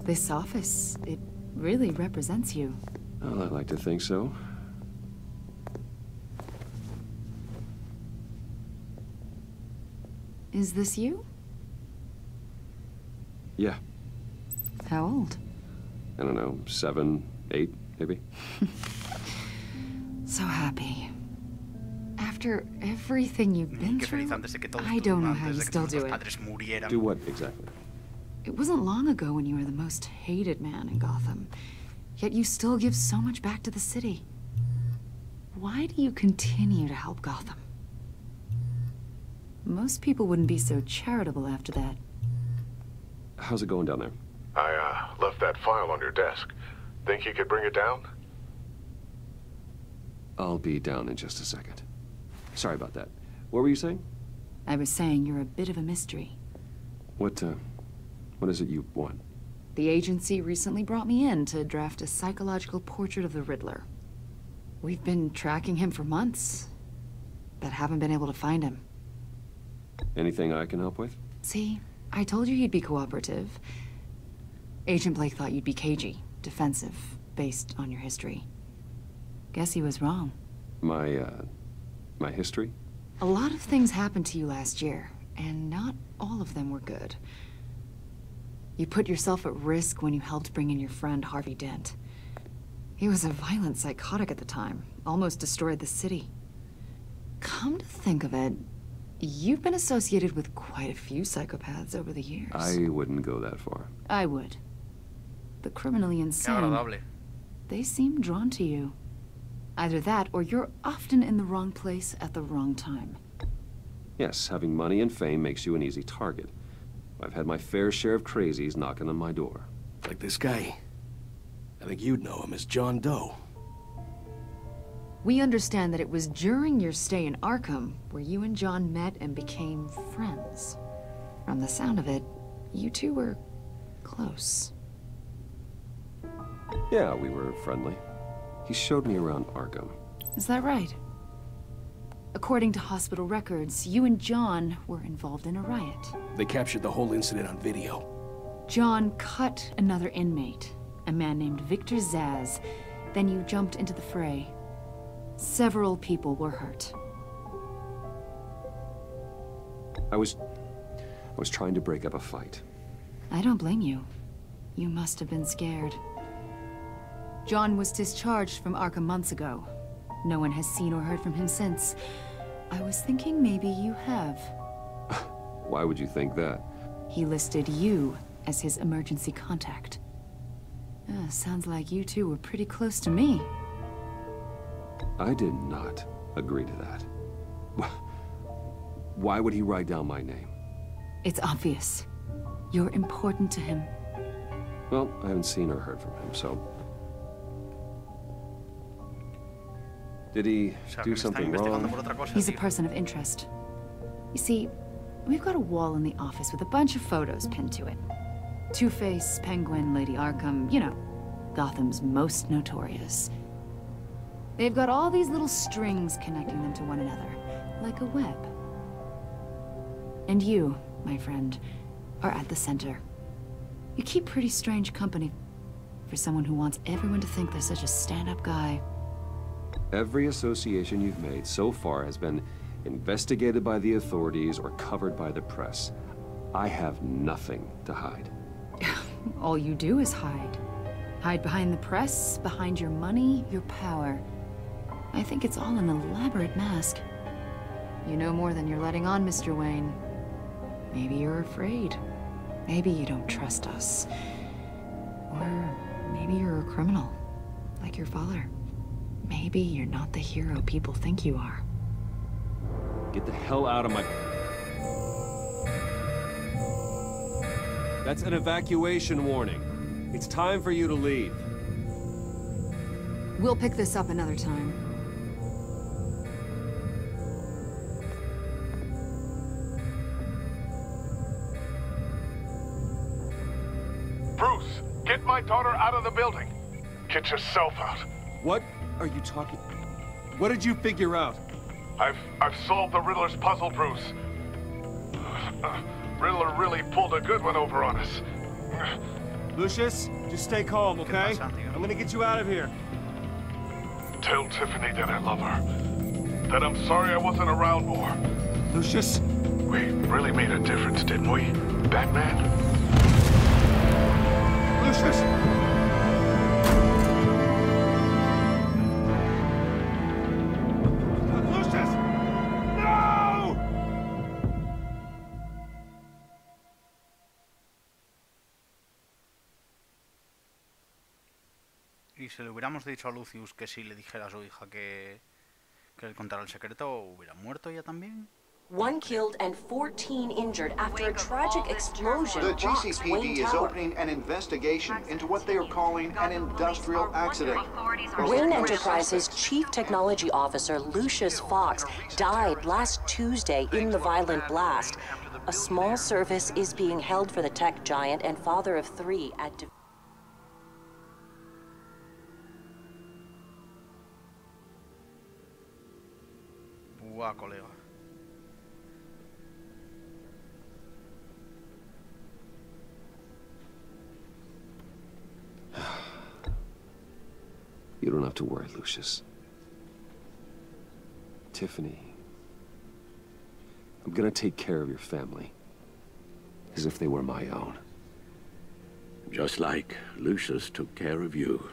This office, it really represents you. Well, I like to think so. Is this you? Yeah. How old? I don't know, 7, 8, maybe? So happy. After everything you've been through, I don't know how you still do it. Do what, exactly? It wasn't long ago when you were the most hated man in Gotham. Yet you still give so much back to the city. Why do you continue to help Gotham? Most people wouldn't be so charitable after that. How's it going down there? I, left that file on your desk. Think you could bring it down? I'll be down in just a second. Sorry about that. What were you saying? I was saying you're a bit of a mystery. What is it you want? The agency recently brought me in to draft a psychological portrait of the Riddler. We've been tracking him for months, but haven't been able to find him. Anything I can help with? See, I told you he'd be cooperative. Agent Blake thought you'd be cagey, defensive, based on your history. Guess he was wrong. My history? A lot of things happened to you last year, and not all of them were good. You put yourself at risk when you helped bring in your friend Harvey Dent. He was a violent psychotic at the time, almost destroyed the city. Come to think of it, you've been associated with quite a few psychopaths over the years. I wouldn't go that far. I would. The criminally insane, they seem drawn to you. Either that, or you're often in the wrong place at the wrong time. Yes, having money and fame makes you an easy target. I've had my fair share of crazies knocking on my door. Like this guy. I think you'd know him as John Doe. We understand that it was during your stay in Arkham where you and John met and became friends. From the sound of it, you two were close. Yeah, we were friendly. He showed me around Arkham. Is that right? According to hospital records, you and John were involved in a riot. They captured the whole incident on video. John cut another inmate, a man named Victor Zaz. Then you jumped into the fray. Several people were hurt. I was trying to break up a fight. I don't blame you. You must have been scared. John was discharged from Arkham months ago. No one has seen or heard from him since. I was thinking maybe you have. Why would you think that? He listed you as his emergency contact. Sounds like you two were pretty close to me. I did not agree to that. Why would he write down my name? It's obvious. You're important to him. Well, I haven't seen or heard from him, so... Did he do something wrong? He's a person of interest. You see, we've got a wall in the office with a bunch of photos pinned to it. Two-Face, Penguin, Lady Arkham, you know, Gotham's most notorious. They've got all these little strings connecting them to one another, like a web. And you, my friend, are at the center. You keep pretty strange company for someone who wants everyone to think they're such a stand-up guy. Every association you've made so far has been investigated by the authorities or covered by the press. I have nothing to hide. All you do is hide. Hide behind the press, behind your money, your power. I think it's all an elaborate mask. You know more than you're letting on, Mr. Wayne. Maybe you're afraid. Maybe you don't trust us. Or maybe you're a criminal, like your father. Maybe you're not the hero people think you are. Get the hell out of my... That's an evacuation warning. It's time for you to leave. We'll pick this up another time. Bruce, get my daughter out of the building. Get yourself out. What are you talking... What did you figure out? I've solved the Riddler's puzzle, Bruce. Riddler really pulled a good one over on us. Lucius, just stay calm, okay? I'm gonna get you out of here. Tell Tiffany that I love her. That I'm sorry I wasn't around more. Lucius? We really made a difference, didn't we, Batman? Lucius! Y si le hubiéramos dicho a Lucius que si le dijera a su hija que le contara el secreto, ¿hubiera muerto ella también? 1 killed and 14 injured after a tragic explosion. The GCPD is opening an investigation into what they are calling an industrial accident. Wayne Enterprises' chief technology officer, Lucius Fox, died last Tuesday in the violent blast. A small service is being held for the tech giant and father of 3 at... Buah, colega. You don't have to worry, Lucius. Tiffany, I'm gonna take care of your family, as if they were my own. Just like Lucius took care of you.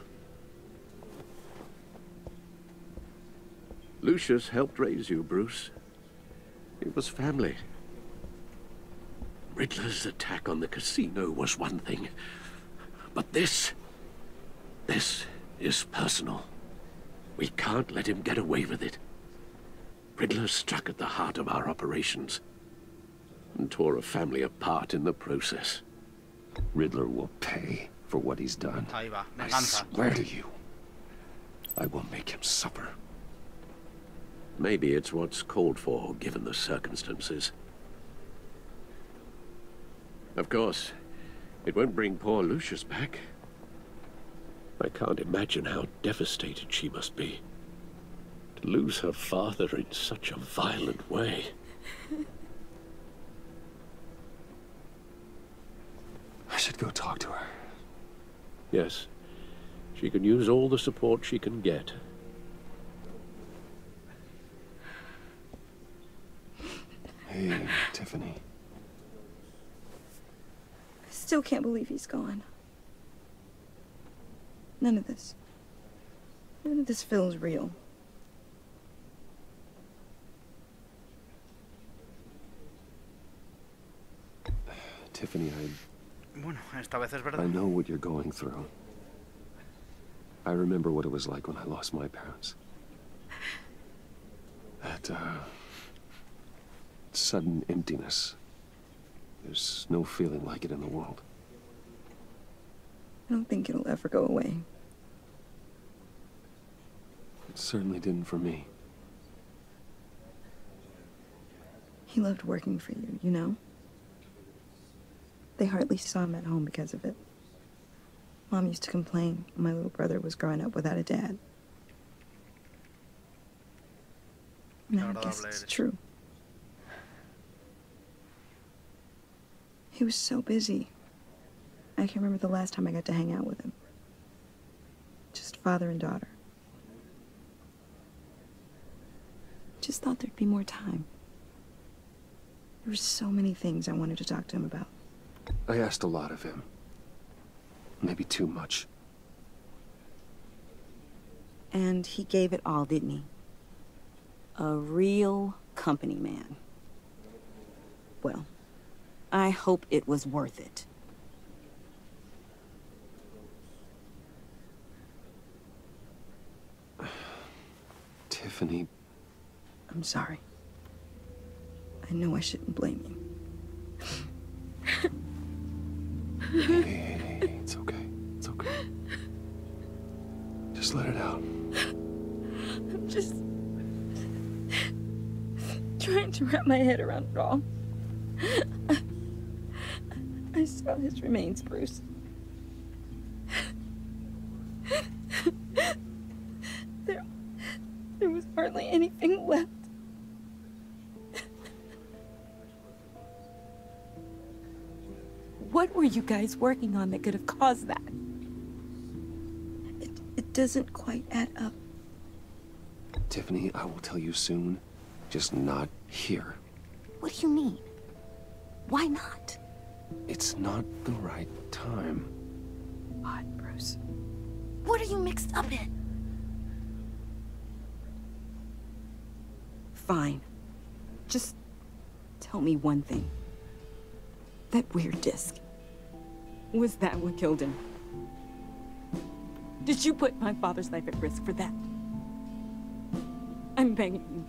Lucius helped raise you, Bruce. It was family. Riddler's attack on the casino was one thing, but this is personal. We can't let him get away with it. Riddler struck at the heart of our operations and tore a family apart in the process. Riddler will pay for what he's done. Ahí va, I venganza. swear to you, I will make him suffer. Maybe it's what's called for, given the circumstances. Of course, it won't bring poor Lucius back. I can't imagine how devastated she must be. To lose her father in such a violent way. I should go talk to her. Yes, she can use all the support she can get. Hey, Tiffany. I still can't believe he's gone. None of this feels real. Tiffany, Bueno, esta vez es verdad. I know what you're going through. I remember what it was like when I lost my parents. That, sudden emptiness. There's no feeling like it in the world. I don't think it'll ever go away. It certainly didn't for me. He loved working for you, you know? They hardly saw him at home because of it. Mom used to complain when my little brother was growing up without a dad. Now I guess it's true. He was so busy. I can't remember the last time I got to hang out with him. Just father and daughter. Just thought there'd be more time. There were so many things I wanted to talk to him about. I asked a lot of him. Maybe too much. And he gave it all, didn't he? A real company man. Well, I hope it was worth it. Tiffany. I'm sorry. I know I shouldn't blame you. Hey, it's okay. It's okay. Just let it out. I'm just trying to wrap my head around it all. I saw his remains, Bruce. There was hardly anything left. What were you guys working on that could have caused that? It doesn't quite add up. Tiffany, I will tell you soon. Just not here. What do you mean? Why not? It's not the right time. What, Bruce? What are you mixed up in? Fine. Just tell me one thing. That weird disc. Was that what killed him? Did you put my father's life at risk for that? I'm begging you.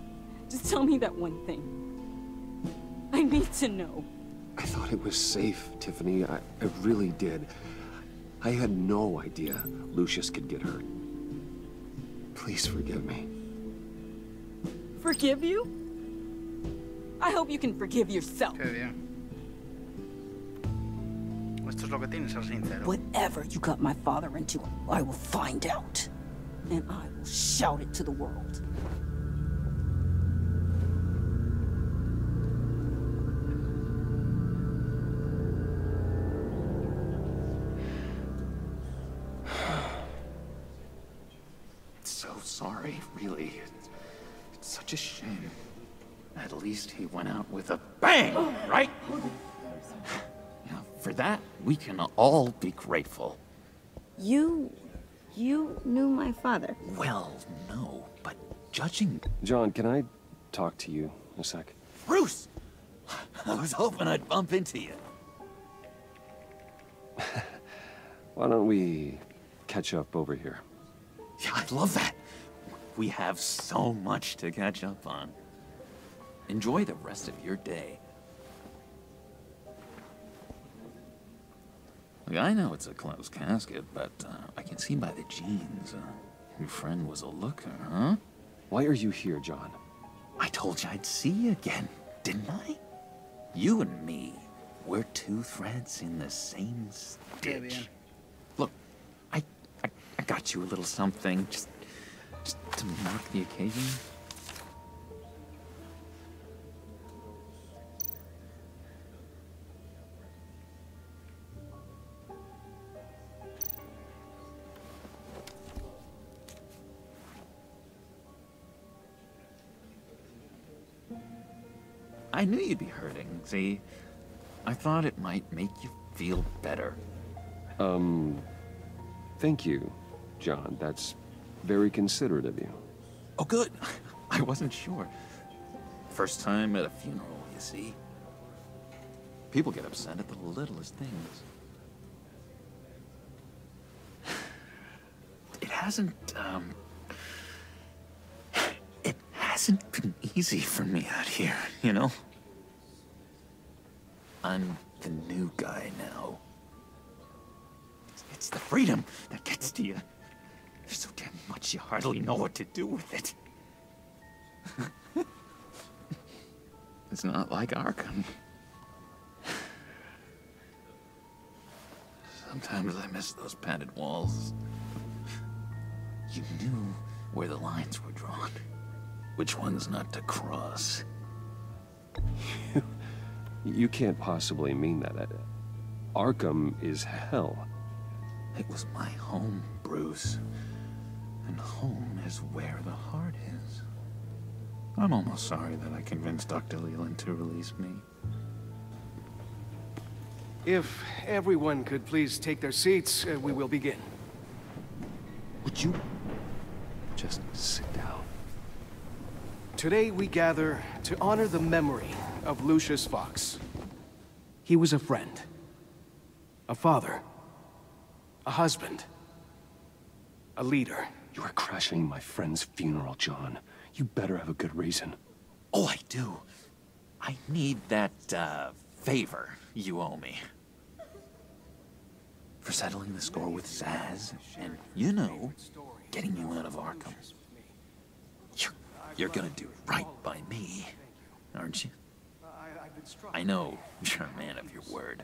Just tell me that one thing. I need to know. I thought it was safe, Tiffany. I really did. I had no idea Lucius could get hurt. Please forgive me. Forgive you? I hope you can forgive yourself. Qué bien. Esto es lo que tiene ser sincero. Whatever you got my father into, I will find out. And I will shout it to the world. So sorry, really. It's such a shame. At least he went out with a bang, right? Now, for that, we can all be grateful. You knew my father? Well, no, but judging... John, can I talk to you a sec? Bruce! I was hoping I'd bump into you. Why don't we catch up over here? Yeah, I'd love that. We have so much to catch up on. Enjoy the rest of your day. Look, I know it's a closed casket, but I can see by the jeans, your friend was a looker, huh? Why are you here, John? I told you I'd see you again, didn't I? You and me, we're two threads in the same stitch. Look, I got you a little something, just to mark the occasion. I knew you'd be hurting, see? I thought it might make you feel better. Thank you, John. That's very considerate of you. Oh, good. I wasn't sure. First time at a funeral, you see? People get upset at the littlest things. It hasn't been easy for me out here, you know? I'm the new guy now. It's the freedom that gets to you. There's so damn much you hardly know what to do with it. It's not like Arkham. Sometimes I miss those padded walls. You knew where the lines were drawn. Which ones not to cross. You can't possibly mean that. Arkham is hell. It was my home, Bruce. And home is where the heart is. I'm almost sorry that I convinced Dr. Leland to release me. If everyone could please take their seats, we will begin. Would you just sit down? Today we gather to honor the memory of Lucius Fox. He was a friend, a father, a husband, a leader. You are crashing my friend's funeral, John. You better have a good reason. Oh, I do. I need that, favor you owe me. For settling the score with Zaz, and, you know, getting you out of Arkham. You're gonna do right by me, aren't you? I know you're a man of your word.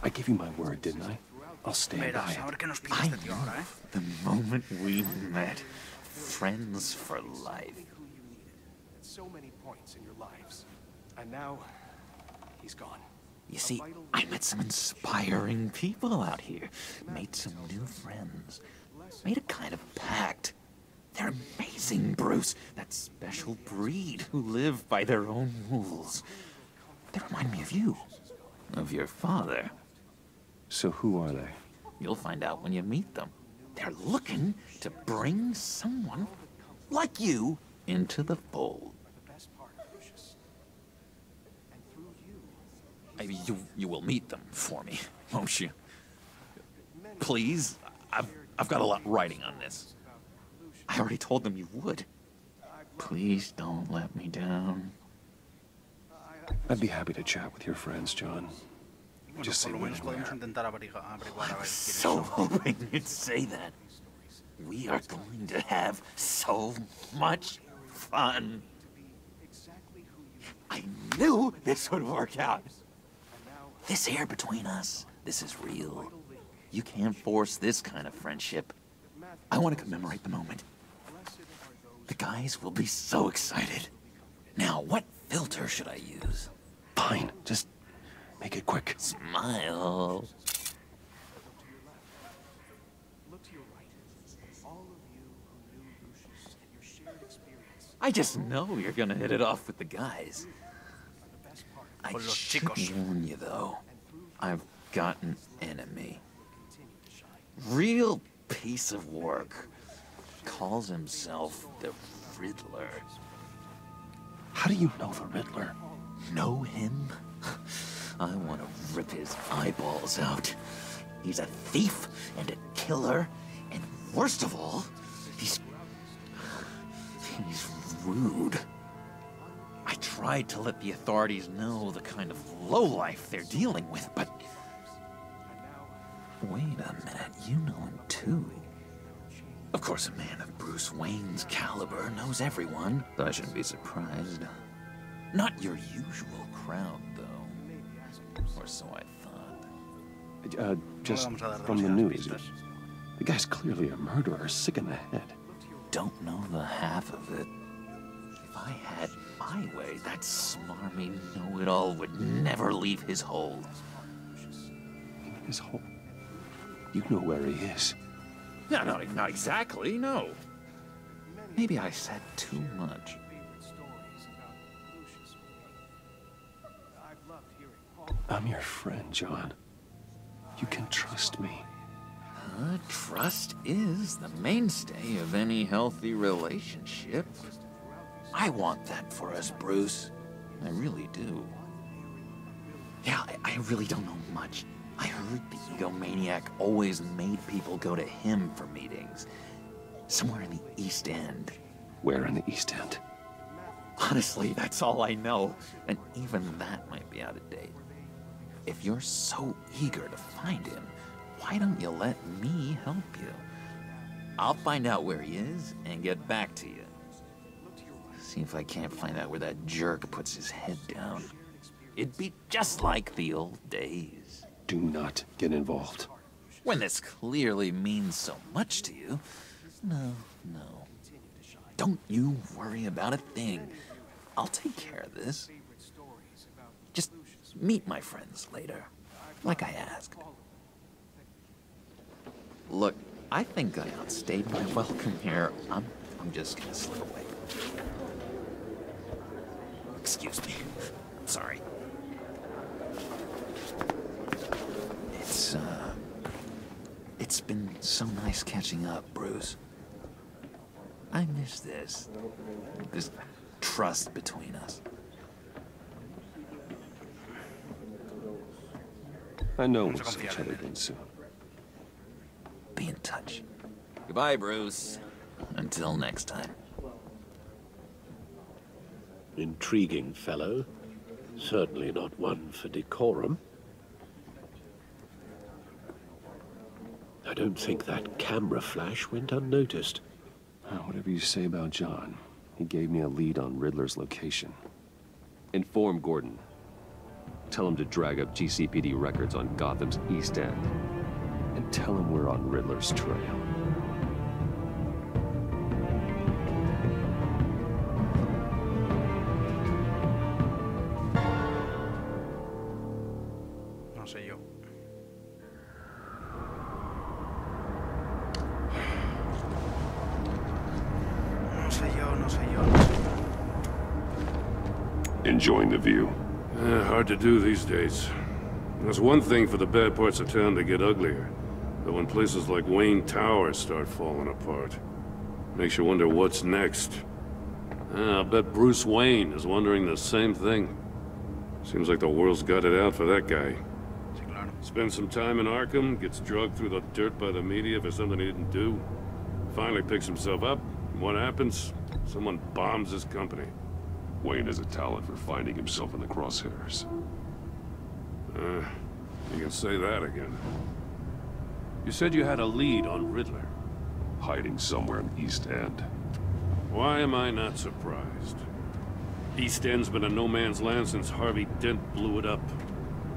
I gave you my word, didn't I? I'll stand by it. I knew the moment we met. Friends for life. At so many points in your lives. And now, he's gone. You see, I met some inspiring people out here. Made some new friends. Made a kind of pact. They're amazing, Bruce. That special breed who live by their own rules. They remind me of you. Of your father. So who are they? You'll find out when you meet them. They're looking to bring someone like you into the fold. You will meet them for me, won't you? Please? I've got a lot writing on this. I already told them you would. Please don't let me down. I'd be happy to chat with your friends, John. Just say when and I was so hoping you'd say that. We are going to have so much fun. I knew this would work out. This air between us, this is real. You can't force this kind of friendship. I want to commemorate the moment. The guys will be so excited. Now, what filter should I use? Fine, just make it quick. Smile. I just know you're gonna hit it off with the guys. I should warn you, though. I've got an enemy. Real piece of work. Calls himself the Riddler. How do you know the Riddler? Know him? I want to rip his eyeballs out. He's a thief and a killer, and worst of all, he's rude. I tried to let the authorities know the kind of lowlife they're dealing with, but... Wait a minute, you know him too. Of course, a man of Bruce Wayne's caliber knows everyone, so I shouldn't be surprised. Not your usual crowd, though. Or so I thought. Just from the news. The guy's clearly a murderer, sick in the head. Don't know the half of it. If I had my way, that smarmy know-it-all would never leave his hole. His hole? You know where he is. No, not exactly, no. Maybe I said too much. I'm your friend, John. You can trust me. Trust is the mainstay of any healthy relationship. I want that for us, Bruce. I really do. Yeah, I really don't know much. I heard the egomaniac always made people go to him for meetings. Somewhere in the East End. Where in the East End? Honestly, that's all I know. And even that might be out of date. If you're so eager to find him, why don't you let me help you? I'll find out where he is and get back to you. See if I can't find out where that jerk puts his head down. It'd be just like the old days. Do not get involved. When this clearly means so much to you. No. Don't you worry about a thing. I'll take care of this. Just meet my friends later, like I asked. Look, I think I outstayed my welcome here. I'm just gonna slip away. Excuse me. I'm sorry. It's been so nice catching up, Bruce. I miss this trust between us. I know we'll see each other again soon. Be in touch. Goodbye, Bruce. Until next time. Intriguing fellow. Certainly not one for decorum. I don't think that camera flash went unnoticed. Whatever you say about John, he gave me a lead on Riddler's location. Inform Gordon. Tell him to drag up GCPD records on Gotham's East End. And tell him we're on Riddler's trail. No sé yo. Enjoying the view? Hard to do these days. There's one thing for the bad parts of town to get uglier. But when places like Wayne Tower start falling apart, makes you wonder what's next. I'll bet Bruce Wayne is wondering the same thing. Seems like the world's got it out for that guy. Spends some time in Arkham, gets drugged through the dirt by the media for something he didn't do. Finally picks himself up, and what happens? Someone bombs his company. Wayne has a talent for finding himself in the crosshairs. You can say that again. You said you had a lead on Riddler. Hiding somewhere in East End. Why am I not surprised? East End's been a no-man's land since Harvey Dent blew it up.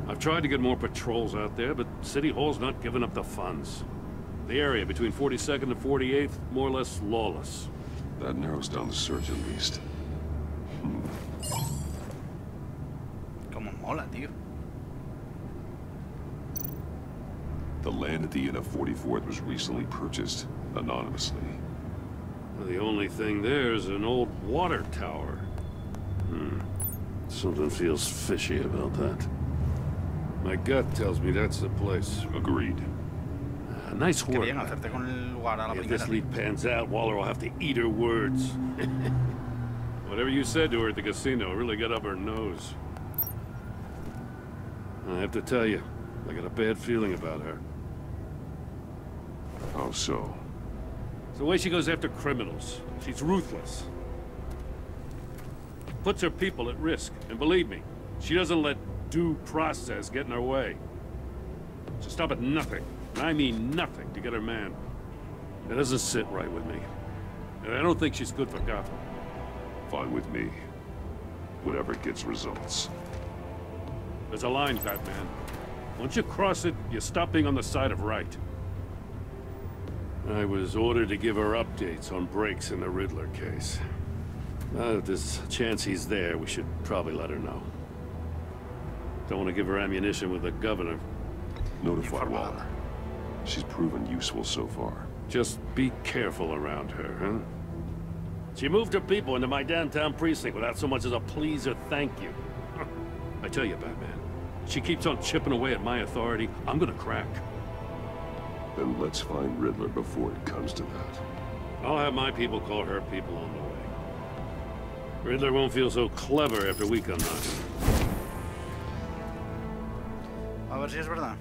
I've tried to get more patrols out there, but City Hall's not giving up the funds. The area between 42nd and 48th, more or less lawless. That narrows down the search at least. Como mola, tío. The land at the end of 44th was recently purchased, anonymously. The only thing there is an old water tower. Something feels fishy about that. My gut tells me that's the place. Agreed. Nice work. If this lead pans out, Waller will have to eat her words. Whatever you said to her at the casino really got up her nose. I have to tell you, I got a bad feeling about her. How so? It's the way she goes after criminals. She's ruthless. Puts her people at risk. And believe me, she doesn't let due process get in her way. She'll stop at nothing, and I mean nothing, to get her man. That doesn't sit right with me. And I don't think she's good for Gotham. Fine with me. Whatever gets results. There's a line, Batman. Once you cross it, you stop being on the side of right. I was ordered to give her updates on breaks in the Riddler case. If there's a chance he's there, we should probably let her know. Don't want to give her ammunition with the governor. Notify Waller. She's proven useful so far. Just be careful around her, huh? She moved her people into my downtown precinct without so much as a please or thank you. I tell you, Batman, She keeps on chipping away at my authority. I'm gonna crack. Then let's find Riddler before it comes to that. I'll have my people call her people on the way. Riddler won't feel so clever after we come knocking. A ver si es verdad.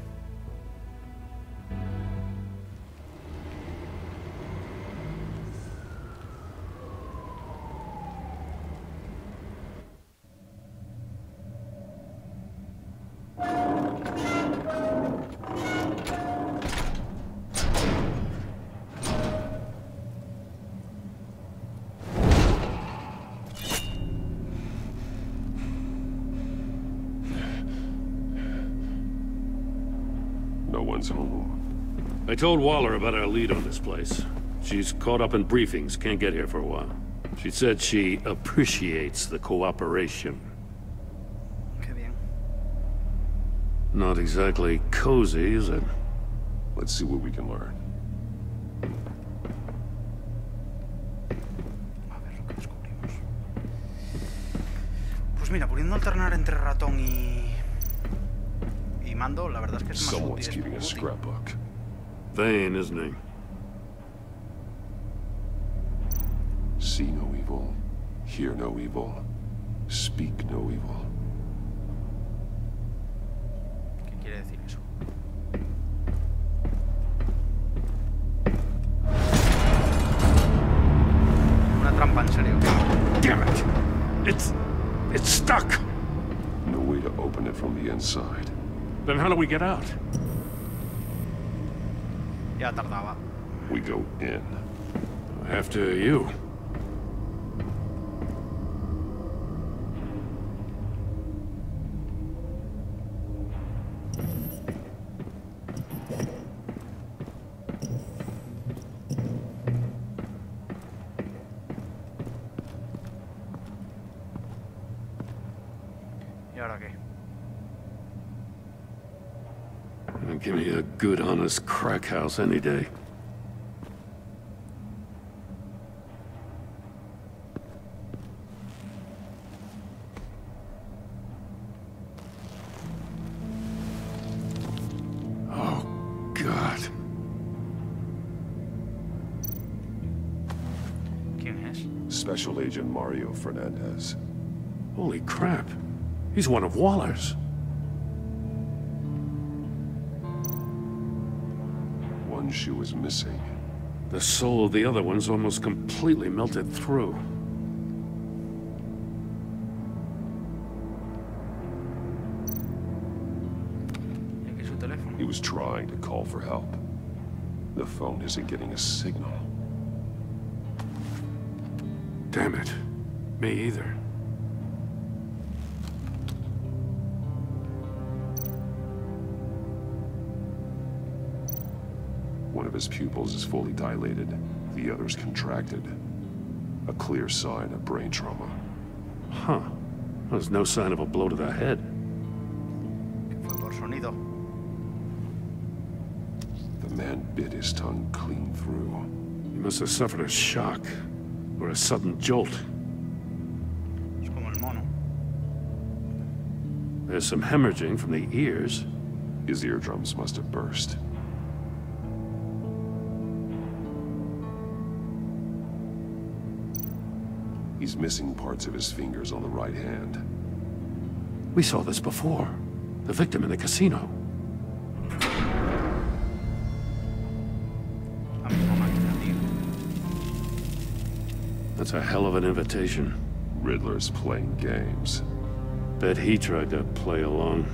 No one's home. I told Waller about our lead on this place. She's caught up in briefings, can't get here for a while. She said she appreciates the cooperation. Qué bien. Not exactly cozy, is it? Let's see what we can learn. A ver lo que descubrimos. Pues mira, pudiendo alternar entre ratón y mando, la verdad es que es más Someone's útil. keeping a scrapbook. Vain, isn't he? See no evil, hear no evil, speak no evil. ¿Qué quiere decir eso? Una trampa, en serio. Damn it! It's stuck! No way to open it from the inside. Then how do we get out? Ya tardaba. We go in. After you. ¿Y ahora qué? Give me a good, honest crack house any day. Oh, God. ¿Quién es? Special Agent Mario Fernandez. Holy crap. He's one of Waller's. One shoe is missing. The soul of the other one's almost completely melted through. He was trying to call for help. The phone isn't getting a signal. Damn it. Me either. One of his pupils is fully dilated. The other's contracted. A clear sign of brain trauma. Huh. There's no sign of a blow to the head. ¿Qué fue por sonido? The man bit his tongue clean through. He must have suffered a shock. Or a sudden jolt. Es como el mono. There's some hemorrhaging from the ears. His eardrums must have burst. He's missing parts of his fingers on the right hand. We saw this before. The victim in the casino. That's a hell of an invitation. Riddler's playing games. Bet he tried to play along.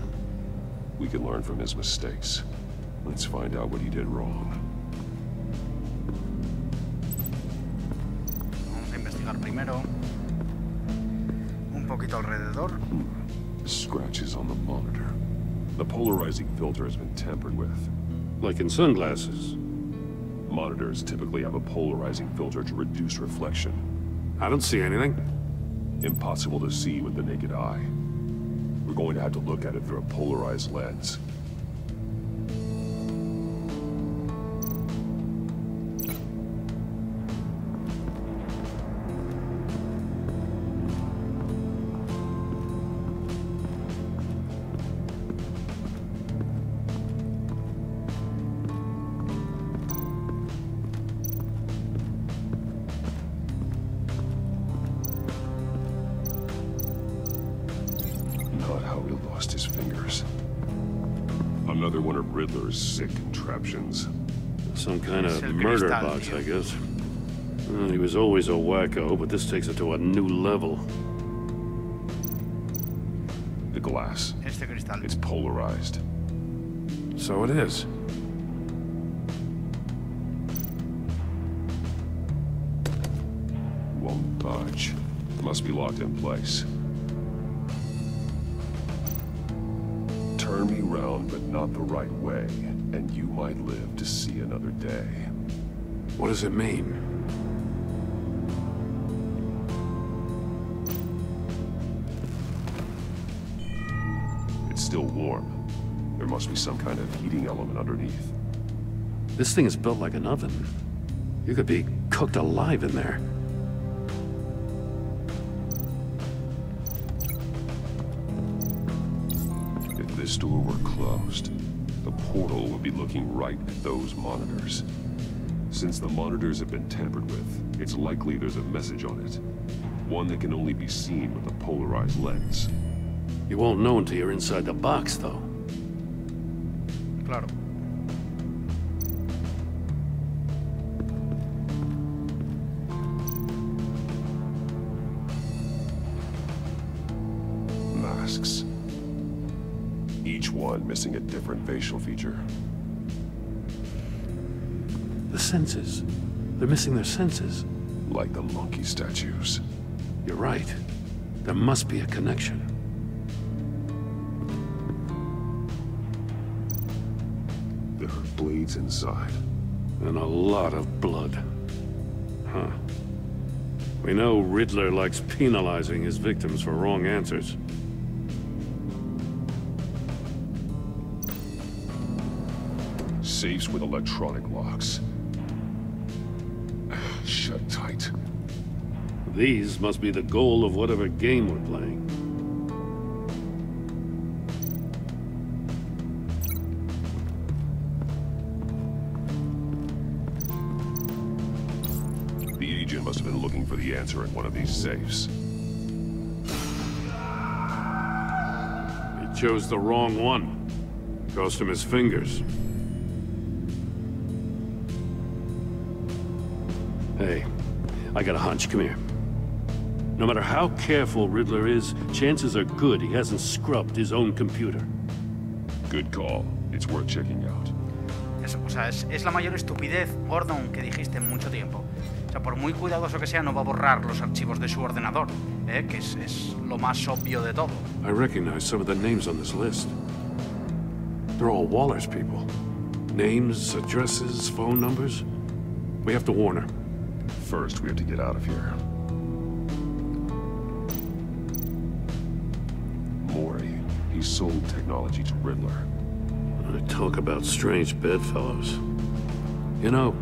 We can learn from his mistakes. Let's find out what he did wrong. Vamos a investigar primero. Un poquito alrededor. Scratches on the monitor. The polarizing filter has been tampered with. Like in sunglasses. Monitors typically have a polarizing filter to reduce reflection. I don't see anything. Impossible to see with the naked eye. We're going to have to look at it through a polarized lens. lost his fingers. Another one of Riddler's sick contraptions. Some kind of murder box, I guess. Well, he was always a wacko, but this takes it to a new level. The glass. It's polarized. So it is. Won't budge. Must be locked in place. Turn me round, but not the right way, and you might live to see another day. What does it mean? It's still warm. There must be some kind of heating element underneath. This thing is built like an oven. You could be cooked alive in there. If this door were closed, the portal would be looking right at those monitors. Since the monitors have been tampered with, it's likely there's a message on it. One that can only be seen with a polarized lens. You won't know until you're inside the box, though. Claro. Masks. Each one missing a different facial feature. The senses. They're missing their senses. Like the monkey statues. You're right. There must be a connection. There are bleeds inside. And a lot of blood. Huh. We know Riddler likes penalizing his victims for wrong answers. Safes with electronic locks. Shut tight. These must be the goal of whatever game we're playing. The agent must have been looking for the answer in one of these safes. He chose the wrong one. Cost him his fingers. Hey, I got a hunch. Come here. No matter how careful Riddler is, chances are good he hasn't scrubbed his own computer. Good call. It's worth checking out. O sea, es la mayor estupidez, Gordon, que dijiste en mucho tiempo. O sea, por muy cuidadoso que sea, no va a borrar los archivos de su ordenador, que es lo más obvio de todo. I recognize some of the names on this list. They're all Waller's people. Names, addresses, phone numbers. We have to warn her. First, we have to get out of here. Mori, he sold technology to Riddler. Talk about strange bedfellows. You know,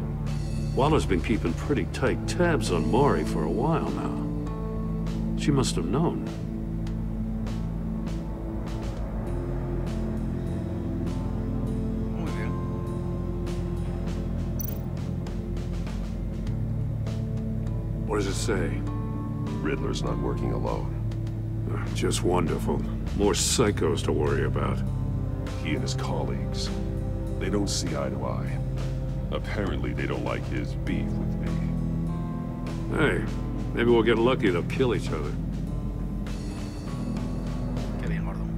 Waller's been keeping pretty tight tabs on Mori for a while now. She must have known. Muy bien. What does it say? Riddler's not working alone. Just wonderful. More psychos to worry about. He and his colleagues, they don't see eye to eye. Apparently, they don't like his beef with me. Hey, maybe we'll get lucky. They'll kill each other. Qué bien, Gordon.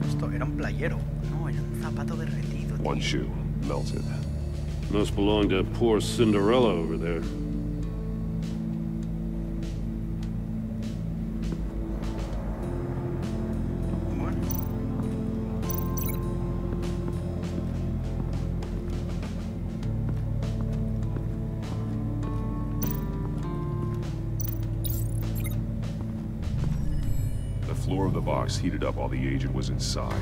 Esto era un playero. Zapato derretido. One shoe, melted. Must belong to poor Cinderella over there. Bueno. The floor of the box heated up while the agent was inside.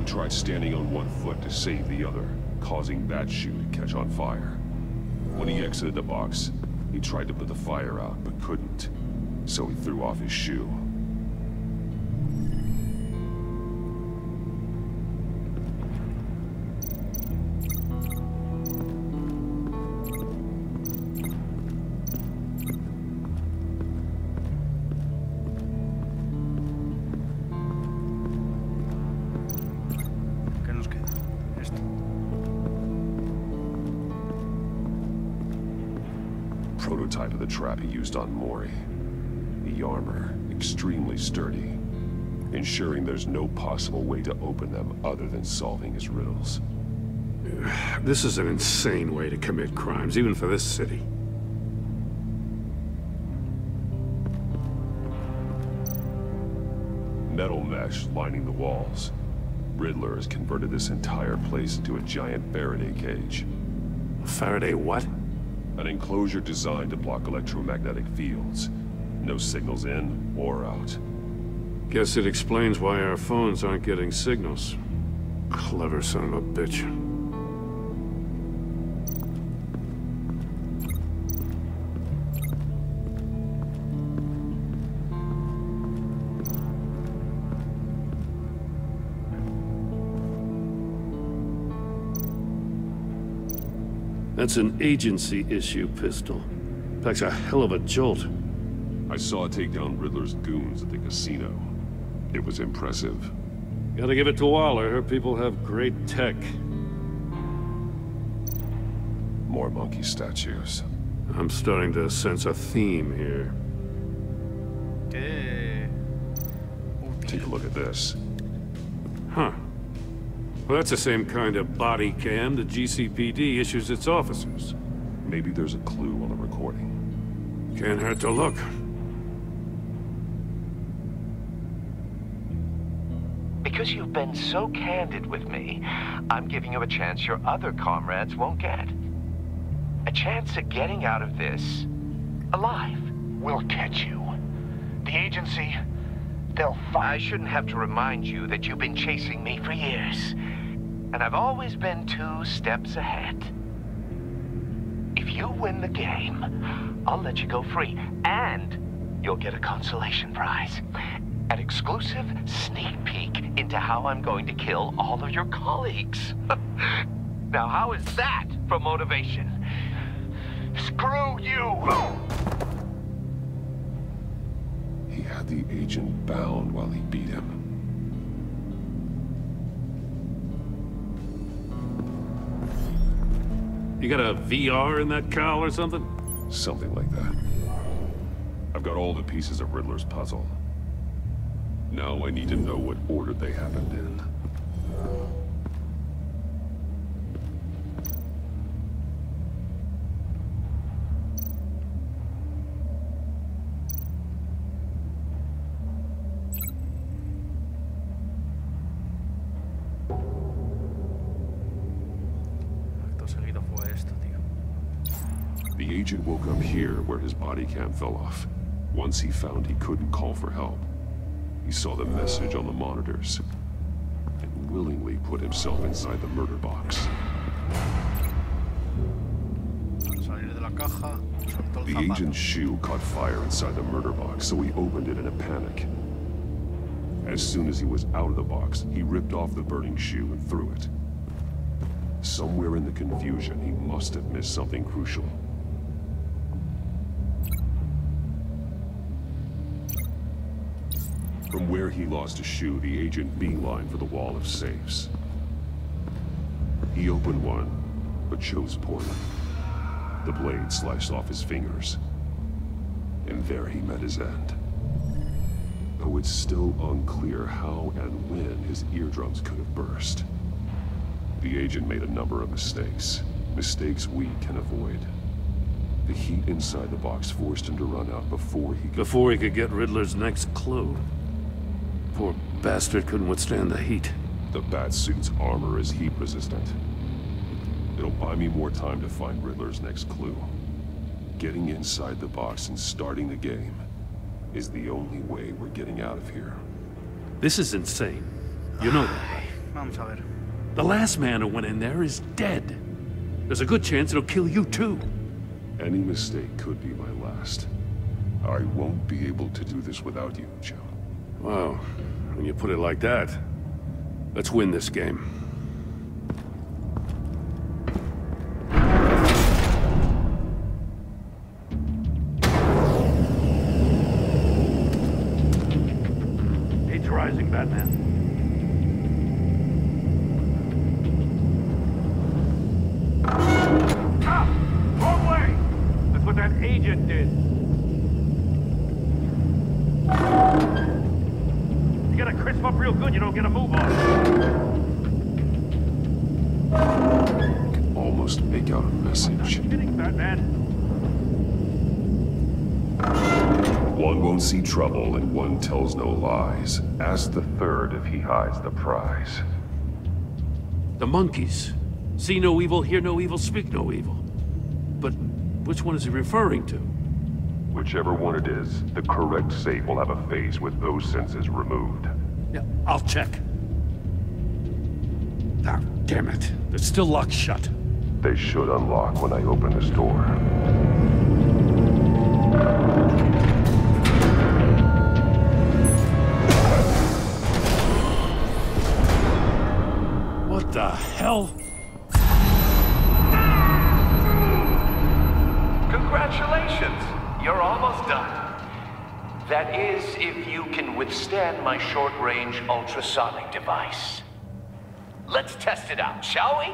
Tried standing on one foot to save the other, causing that shoe to catch on fire. When he exited the box, he tried to put the fire out, but couldn't. So he threw off his shoe. prototype of the trap he used on Mori. The armor, extremely sturdy, ensuring there's no possible way to open them other than solving his riddles. This is an insane way to commit crimes, even for this city. Metal mesh lining the walls. Riddler has converted this entire place into a giant Faraday cage. Faraday what? An enclosure designed to block electromagnetic fields. No signals in or out. Guess it explains why our phones aren't getting signals. Clever son of a bitch. That's an agency-issue pistol. Packs a hell of a jolt. I saw it take down Riddler's goons at the casino. It was impressive. Gotta give it to Waller. Her people have great tech. More monkey statues. I'm starting to sense a theme here. Take a look at this. Huh. Well, that's the same kind of body cam the GCPD issues its officers. Maybe there's a clue on the recording. Can't hurt to look. Because you've been so candid with me, I'm giving you a chance your other comrades won't get. A chance at getting out of this alive. We'll catch you. The agency, they'll find... I shouldn't have to remind you that you've been chasing me for years. And I've always been 2 steps ahead. If you win the game, I'll let you go free. And you'll get a consolation prize. An exclusive sneak peek into how I'm going to kill all of your colleagues. Now, how is that for motivation? Screw you! He had the agent bound while he beat him. You got a VR in that cowl or something? Something like that. I've got all the pieces of Riddler's puzzle. Now I need to know what order they happened in. The agent woke up here where his body cam fell off. Once he found he couldn't call for help, he saw the message on the monitors and willingly put himself inside the murder box. The agent's shoe caught fire inside the murder box, so he opened it in a panic. As soon as he was out of the box, he ripped off the burning shoe and threw it. Somewhere in the confusion, he must have missed something crucial. From where he lost a shoe, the agent beelined for the wall of safes. He opened one, but chose poorly. The blade sliced off his fingers. And there he met his end. Though it's still unclear how and when his eardrums could have burst. The agent made a number of mistakes. Mistakes we can avoid. The heat inside the box forced him to run out before he could get Riddler's next clue. Poor bastard couldn't withstand the heat. The Batsuit's armor is heat resistant. It'll buy me more time to find Riddler's next clue. Getting inside the box and starting the game is the only way we're getting out of here. This is insane. You know that. Vamos a ver. The last man who went in there is dead. There's a good chance it'll kill you too. Any mistake could be my last. I won't be able to do this without you, Joe. Wow. When you put it like that, let's win this game. Heat's rising, Batman. Stop! Wrong way! That's what that agent infected. You gotta crisp up real good, you don't get a move on. I can almost make out a message. Batman. One won't see trouble and one tells no lies. Ask the third if he hides the prize. The monkeys. See no evil, hear no evil, speak no evil. But which one is he referring to? Whichever one it is, the correct safe will have a phase with those senses removed. Yeah, I'll check. Ah, damn it. It's still locked shut. They should unlock when I open this door. What the hell? Congratulations! You're almost done. That is, if you can withstand my short-range ultrasonic device. Let's test it out, shall we?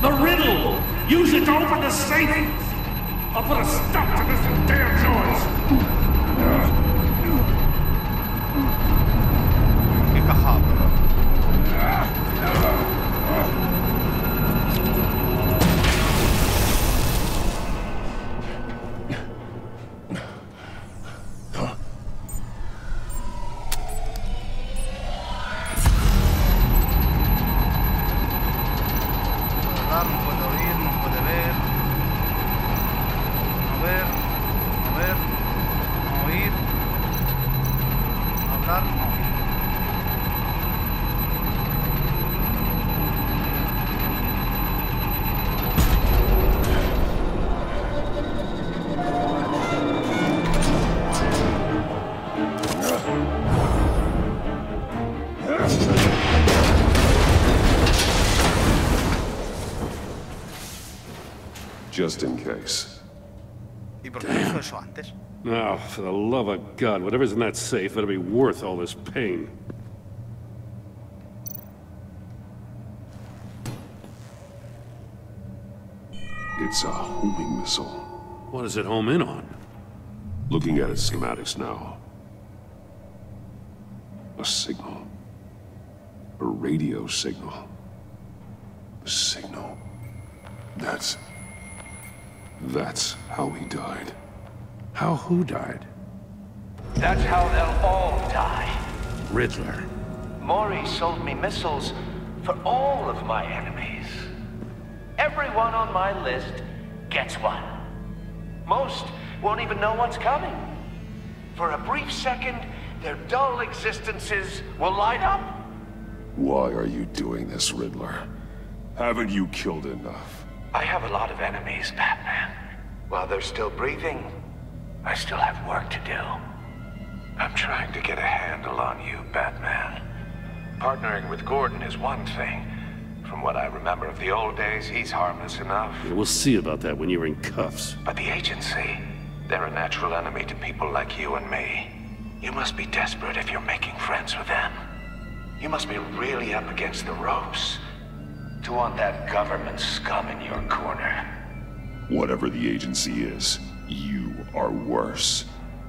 The riddle! Use it to open the safe! I'll put a stop to this damn noise! Qué cajado. Just in case. ¿Y por qué hizo eso antes? Now, for the love of God, whatever's in that safe better be worth all this pain. It's a homing missile. What does it home in on? Looking at its schematics now. A signal. A radio signal. A signal. That's how he died. How who died? That's how they'll all die. Riddler. Maury sold me missiles for all of my enemies. Everyone on my list gets one. Most won't even know what's coming. For a brief second, their dull existences will light up. Why are you doing this, Riddler? Haven't you killed enough? I have a lot of enemies, Batman. While they're still breathing, I still have work to do. I'm trying to get a handle on you, Batman. Partnering with Gordon is one thing. From what I remember of the old days, he's harmless enough. Yeah, we'll see about that when you're in cuffs. But the agency, they're a natural enemy to people like you and me. You must be desperate if you're making friends with them. You must be really up against the ropes to want that government scum in your corner. Whatever the agency is, you are worse.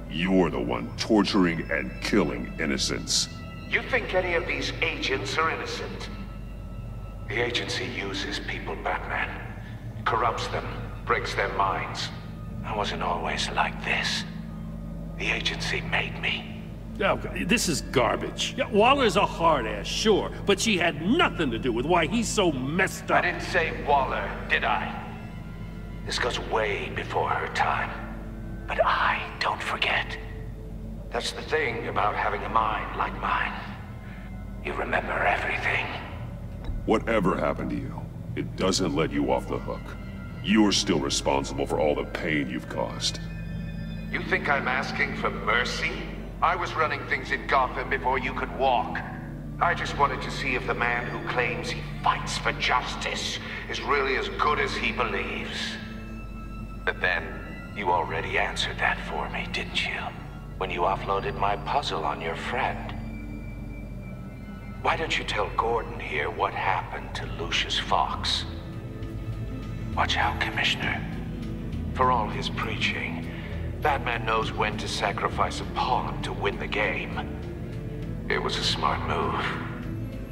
You're the one torturing and killing innocents. You think any of these agents are innocent? The agency uses people, Batman. Corrupts them, breaks their minds. I wasn't always like this. The agency made me. Oh, this is garbage. Yeah, Waller's a hard-ass, sure, but she had nothing to do with why he's so messed up. I didn't say Waller, did I? This goes way before her time. But I don't forget. That's the thing about having a mind like mine. You remember everything. Whatever happened to you, it doesn't let you off the hook. You're still responsible for all the pain you've caused. You think I'm asking for mercy? I was running things in Gotham before you could walk. I just wanted to see if the man who claims he fights for justice is really as good as he believes. But then, you already answered that for me, didn't you? When you offloaded my puzzle on your friend. Why don't you tell Gordon here what happened to Lucius Fox? Watch out, Commissioner. For all his preaching, Batman knows when to sacrifice a pawn to win the game. It was a smart move.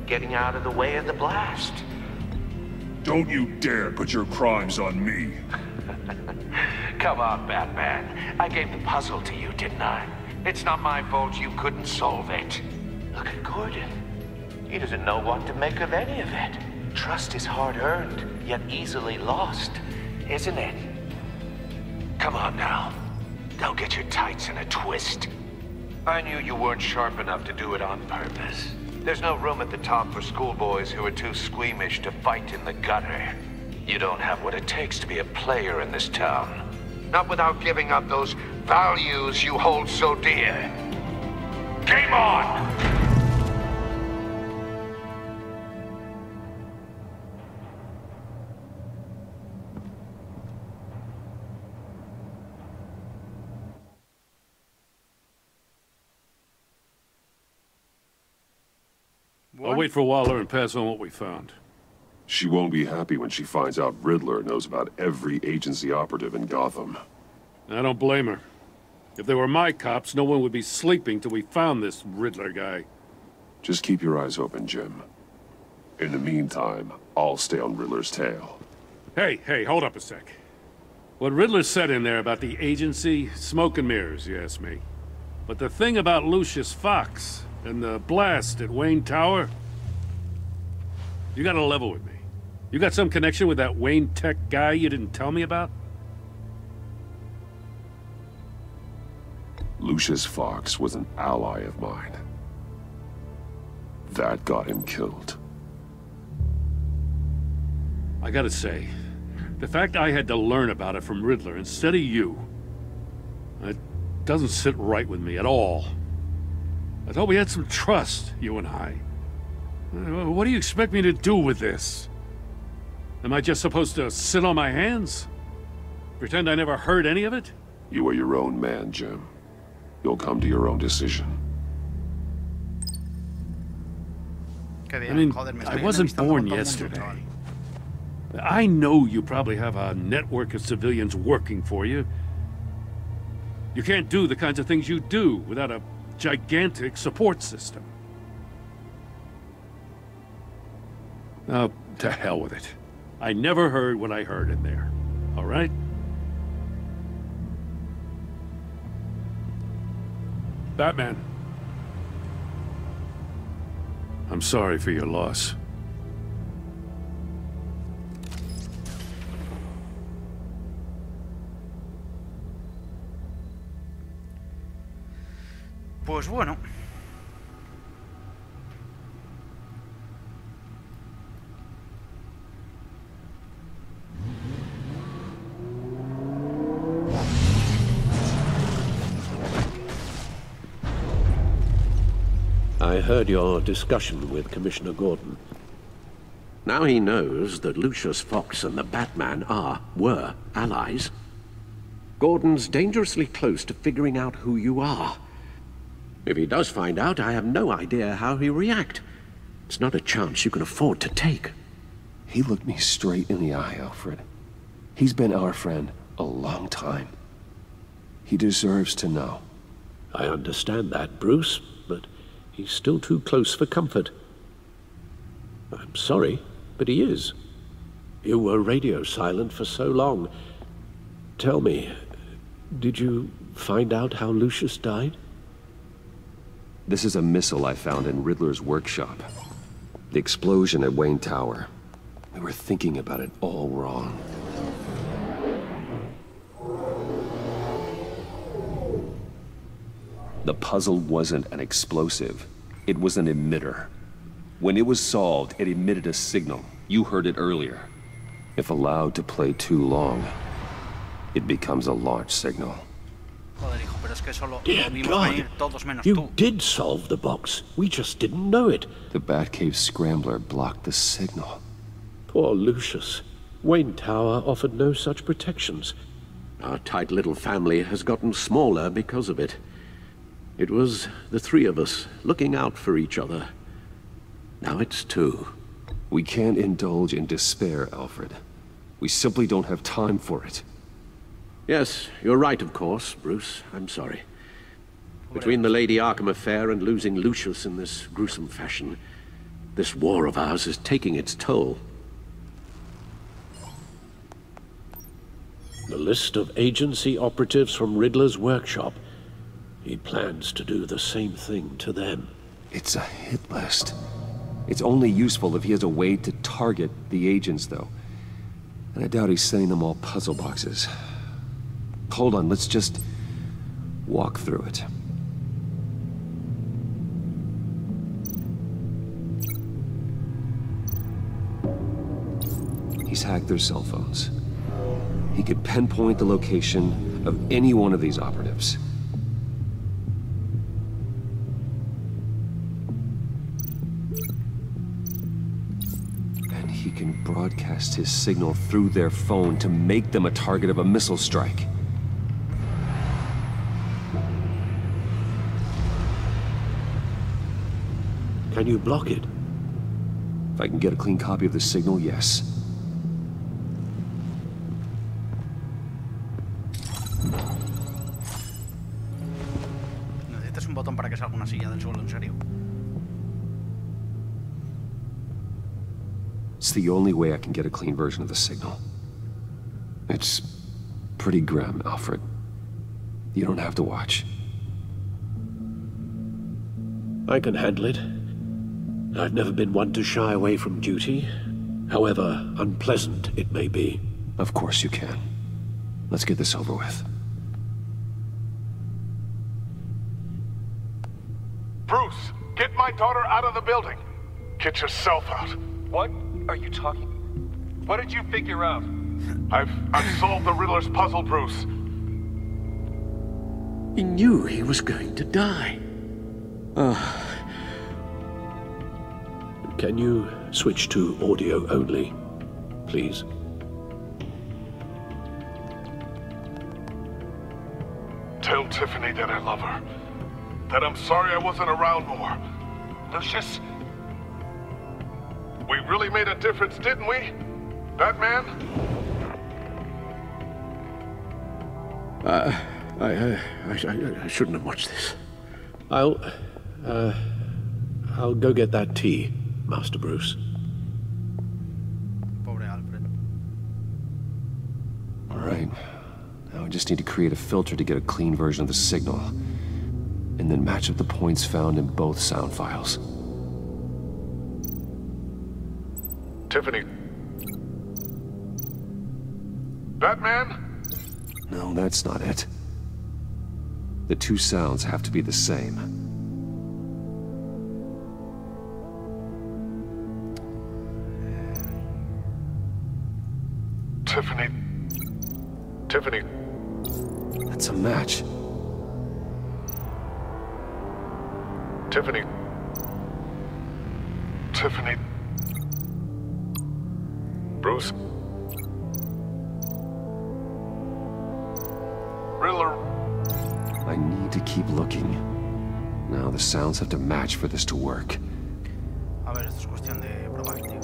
Getting out of the way of the blast. Don't you dare put your crimes on me. Come on, Batman. I gave the puzzle to you, didn't I? It's not my fault you couldn't solve it. Look at Gordon. He doesn't know what to make of any of it. Trust is hard-earned, yet easily lost, isn't it? Come on now. Don't get your tights in a twist. I knew you weren't sharp enough to do it on purpose. There's no room at the top for schoolboys who are too squeamish to fight in the gutter. You don't have what it takes to be a player in this town. Not without giving up those values you hold so dear. Game on! I'll wait for Waller and pass on what we found. She won't be happy when she finds out Riddler knows about every agency operative in Gotham. I don't blame her. If they were my cops, no one would be sleeping till we found this Riddler guy. Just keep your eyes open, Jim. In the meantime, I'll stay on Riddler's tail. Hey, hold up a sec. What Riddler said in there about the agency, smoke and mirrors, you ask me. But the thing about Lucius Fox and the blast at Wayne Tower, you gotta level with me. You got some connection with that Wayne Tech guy you didn't tell me about? Lucius Fox was an ally of mine. That got him killed. I gotta say, the fact I had to learn about it from Riddler instead of you, it doesn't sit right with me at all. I thought we had some trust, you and I. What do you expect me to do with this? Am I just supposed to sit on my hands? Pretend I never heard any of it? You are your own man, Jim. You'll come to your own decision. I mean, I wasn't born yesterday. I know you probably have a network of civilians working for you. You can't do the kinds of things you do without a gigantic support system. Oh, to hell with it. I never heard what I heard in there. All right? Batman. I'm sorry for your loss. Pues bueno. I heard your discussion with Commissioner Gordon. Now he knows that Lucius Fox and the Batman were allies. Gordon's dangerously close to figuring out who you are. If he does find out, I have no idea how he'll react. It's not a chance you can afford to take. He looked me straight in the eye, Alfred. He's been our friend a long time. He deserves to know. I understand that, Bruce, but he's still too close for comfort. I'm sorry, but he is. You were radio silent for so long. Tell me, did you find out how Lucius died? This is a missile I found in Riddler's workshop. The explosion at Wayne Tower. We were thinking about it all wrong. The puzzle wasn't an explosive. It was an emitter. When it was solved, it emitted a signal. You heard it earlier. If allowed to play too long, it becomes a launch signal. Dear God, you did solve the box. We just didn't know it. The Batcave Scrambler blocked the signal. Poor Lucius. Wayne Tower offered no such protections. Our tight little family has gotten smaller because of it. It was the three of us looking out for each other. Now it's two. We can't indulge in despair, Alfred. We simply don't have time for it. Yes, you're right, of course, Bruce. I'm sorry. Between the Lady Arkham affair and losing Lucius in this gruesome fashion, this war of ours is taking its toll. The list of agency operatives from Riddler's workshop. He plans to do the same thing to them. It's a hit list. It's only useful if he has a way to target the agents, though. And I doubt he's sending them all puzzle boxes. Hold on, let's just walk through it. He's hacked their cell phones. He could pinpoint the location of any one of these operatives. And he can broadcast his signal through their phone to make them a target of a missile strike. Can you block it? If I can get a clean copy of the signal, yes. Necesitas un botón para que salga una silla del suelo, en serio. It's the only way I can get a clean version of the signal. It's pretty grim, Alfred. You don't have to watch. I can handle it. I've never been one to shy away from duty, however unpleasant it may be. Of course you can. Let's get this over with. Bruce, get my daughter out of the building. Get yourself out. What are you talking? What did you figure out? I've solved the Riddler's puzzle, Bruce. He knew he was going to die. Can you switch to audio only, please? Tell Tiffany that I love her. That I'm sorry I wasn't around more. Lucius, we really made a difference, didn't we? Batman? I shouldn't have watched this. I'll go get that tea, Master Bruce. Pobre Alfred. All right. Now I just need to create a filter to get a clean version of the signal, and then match up the points found in both sound files. Tiffany. Batman? No, that's not it. The two sounds have to be the same. Tiffany. Tiffany. That's a match. Tiffany. Tiffany. Bruce. Riddler. I need to keep looking. Now the sounds have to match for this to work. A ver, esto es cuestión de probar, tío.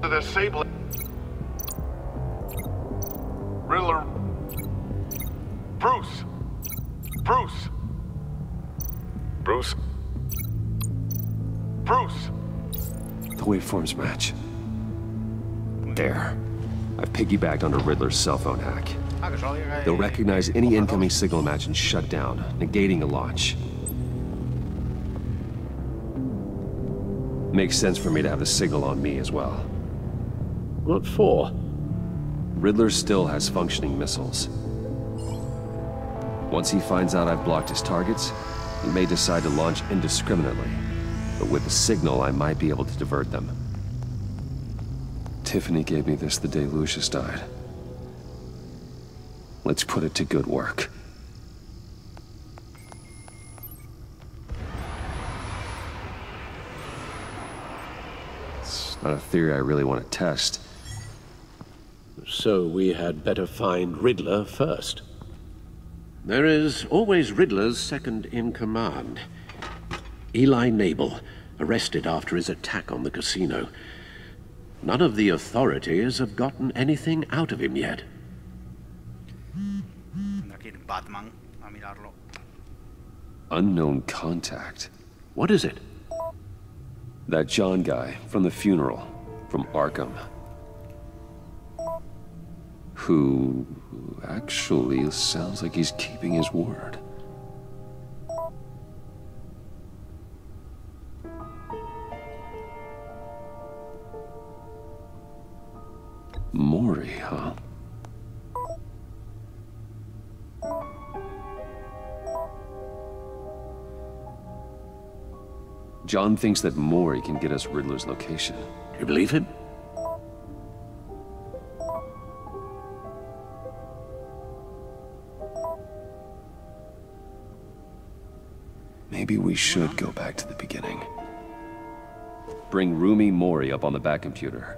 The disable. Riddler. Bruce. Bruce. Bruce. Bruce. The waveforms match. There. I've piggybacked onto Riddler's cell phone hack. They'll recognize any incoming signal match and shut down, negating a launch. Makes sense for me to have the signal on me as well. What for? Riddler still has functioning missiles. Once he finds out I've blocked his targets, he may decide to launch indiscriminately. But with the signal, I might be able to divert them. Tiffany gave me this the day Lucius died. Let's put it to good work. It's not a theory I really want to test. So we had better find Riddler first. There is always Riddler's second in command. Eli Nabel, arrested after his attack on the casino. None of the authorities have gotten anything out of him yet. Tendrá que ir Batman a mirarlo. Unknown contact. What is it? That John guy from the funeral, from Arkham. Who actually sounds like he's keeping his word. Mori, huh? John thinks that Mori can get us Riddler's location. Do you believe him? Maybe we should go back to the beginning. Bring Rumi Mori up on the back computer.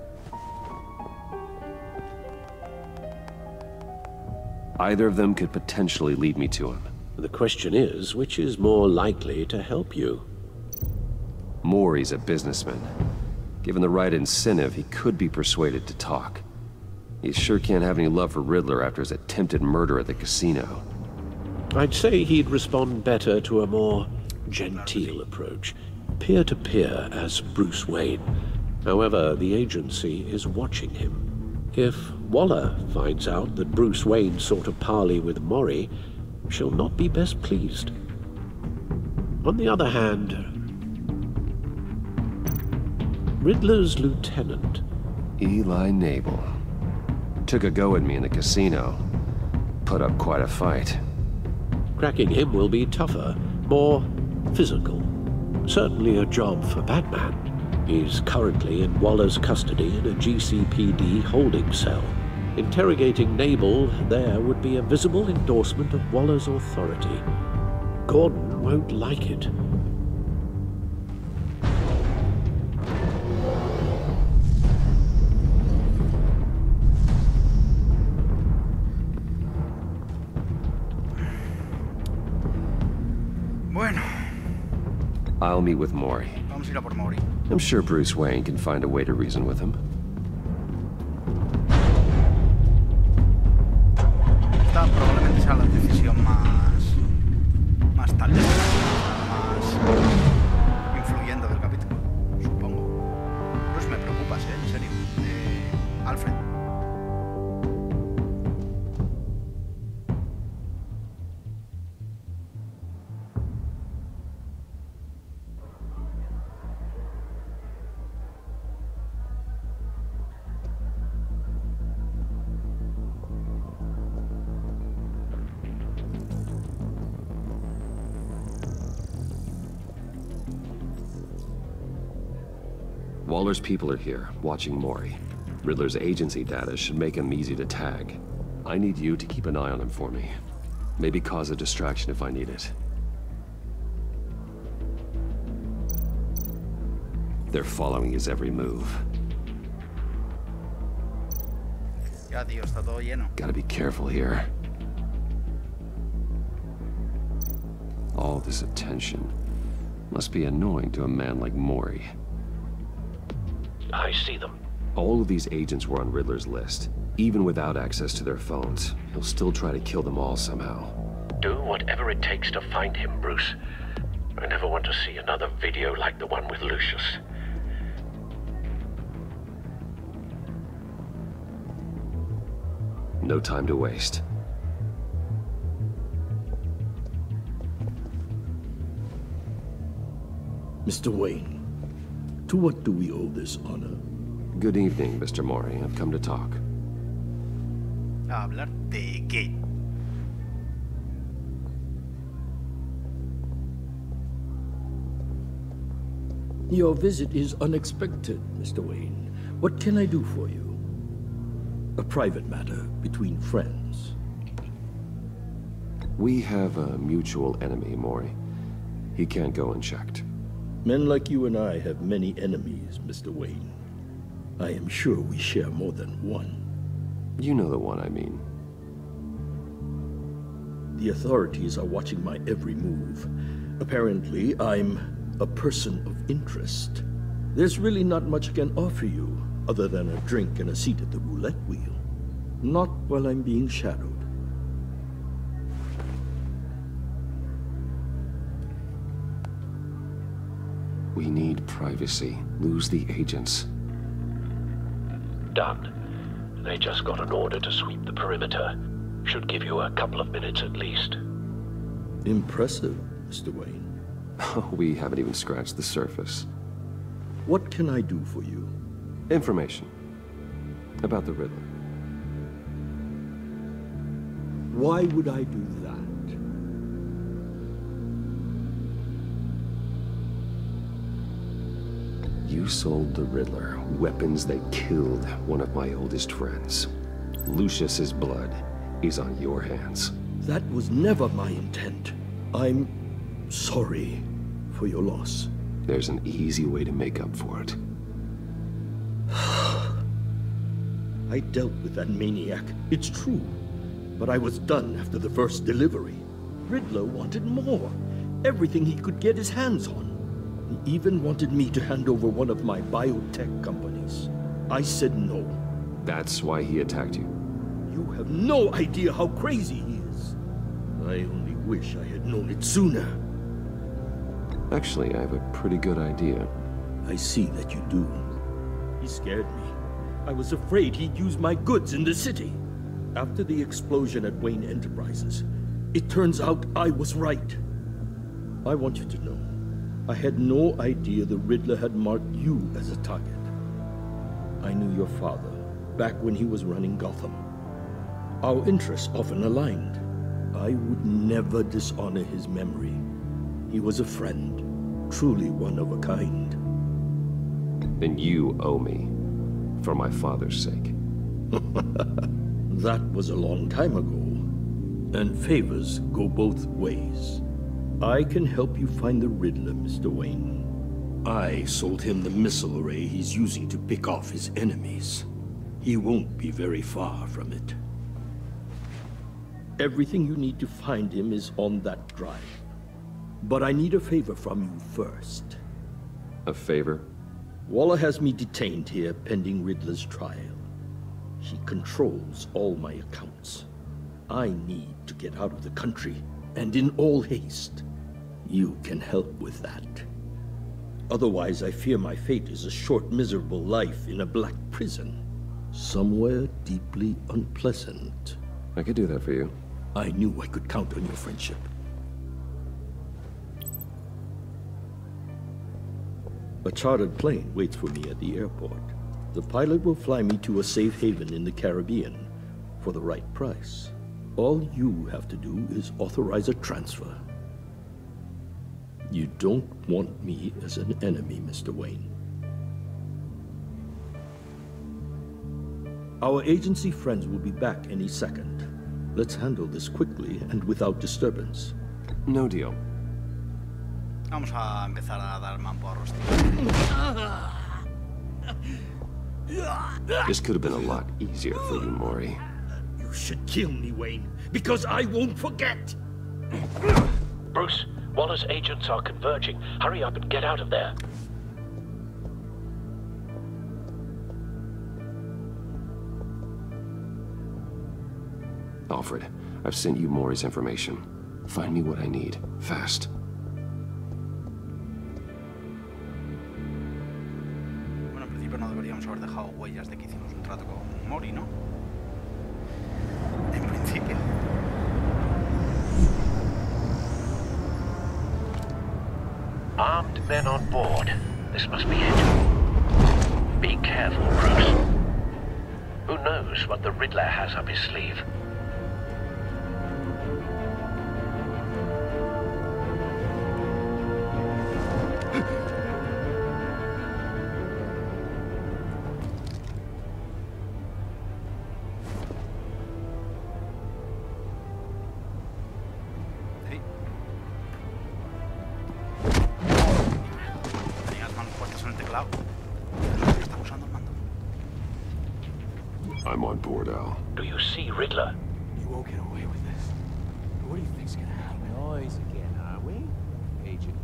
Either of them could potentially lead me to him. The question is, which is more likely to help you? Mori's a businessman. Given the right incentive, he could be persuaded to talk. He sure can't have any love for Riddler after his attempted murder at the casino. I'd say he'd respond better to a more genteel approach, peer-to-peer as Bruce Wayne. However, the agency is watching him. If Waller finds out that Bruce Wayne sought a parley with Mori, she'll not be best pleased. On the other hand, Riddler's lieutenant, Eli Nabel, took a go at me in the casino. Put up quite a fight. Cracking him will be tougher, more physical. Certainly a job for Batman. He's currently in Waller's custody in a GCPD holding cell. Interrogating Nabel there would be a visible endorsement of Waller's authority. Gordon won't like it. Bueno. I'll meet with Mori. Vamos a ir a por Mori. I'm sure Bruce Wayne can find a way to reason with him. Esta probablemente sea la decisión más tal vez, más influyente del capítulo, supongo. Pues me preocupas, en serio. Alfred. Waller's people are here, watching Mori. Riddler's agency data should make him easy to tag. I need you to keep an eye on him for me. Maybe cause a distraction if I need it. They're following his every move. Ya, tío, está todo lleno. Gotta be careful here. All this attention must be annoying to a man like Mori. I see them. All of these agents were on Riddler's list. Even without access to their phones, he'll still try to kill them all somehow. Do whatever it takes to find him, Bruce. I never want to see another video like the one with Lucius. No time to waste. Mr. Wayne, to what do we owe this honor? Good evening, Mr. Mori. I've come to talk. ¿A hablar de qué? Your visit is unexpected, Mr. Wayne. What can I do for you? A private matter between friends. We have a mutual enemy, Mori. He can't go unchecked. Men like you and I have many enemies, Mr. Wayne. I am sure we share more than one. You know the one I mean. The authorities are watching my every move. Apparently, I'm a person of interest. There's really not much I can offer you, other than a drink and a seat at the roulette wheel. Not while I'm being shadowed. We need privacy. Lose the agents. Done. They just got an order to sweep the perimeter. Should give you a couple of minutes at least. Impressive, Mr. Wayne. We haven't even scratched the surface. What can I do for you? Information. About the Riddler. Why would I do that? You sold the Riddler weapons that killed one of my oldest friends. Lucius's blood is on your hands. That was never my intent. I'm sorry for your loss. There's an easy way to make up for it. I dealt with that maniac, it's true. But I was done after the first delivery. Riddler wanted more. Everything he could get his hands on. He even wanted me to hand over one of my biotech companies. I said no. That's why he attacked you. You have no idea how crazy he is. I only wish I had known it sooner. Actually, I have a pretty good idea. I see that you do. He scared me. I was afraid he'd use my goods in the city. After the explosion at Wayne Enterprises, it turns out I was right. I want you to know, I had no idea the Riddler had marked you as a target. I knew your father back when he was running Gotham. Our interests often aligned. I would never dishonor his memory. He was a friend, truly one of a kind. Then you owe me, for my father's sake. That was a long time ago, and favors go both ways. I can help you find the Riddler, Mr. Wayne. I sold him the missile array he's using to pick off his enemies. He won't be very far from it. Everything you need to find him is on that drive. But I need a favor from you first. A favor? Waller has me detained here pending Riddler's trial. He controls all my accounts. I need to get out of the country, and in all haste. You can help with that. Otherwise, I fear my fate is a short, miserable life in a black prison. Somewhere deeply unpleasant. I could do that for you. I knew I could count on your friendship. A chartered plane waits for me at the airport. The pilot will fly me to a safe haven in the Caribbean for the right price. All you have to do is authorize a transfer. You don't want me as an enemy, Mr. Wayne. Our agency friends will be back any second. Let's handle this quickly and without disturbance. No deal. Vamos a empezar a dar mamporros, tío. This could have been a lot easier for you, Maury. You should kill me, Wayne, because I won't forget! Bruce, Waller's agents are converging. Hurry up and get out of there. Alfred, I've sent you Maury's information. Find me what I need, fast. Bueno, en principio no deberíamos haber dejado huellas de que hicimos un trato con Maury, ¿no? En principio. Armed men on board. This must be it. Be careful, Bruce. Who knows what the Riddler has up his sleeve? I'm on board, Al. Do you see Riddler? You won't get away with this. What do you think's gonna happen? Noise again, are we? Agent.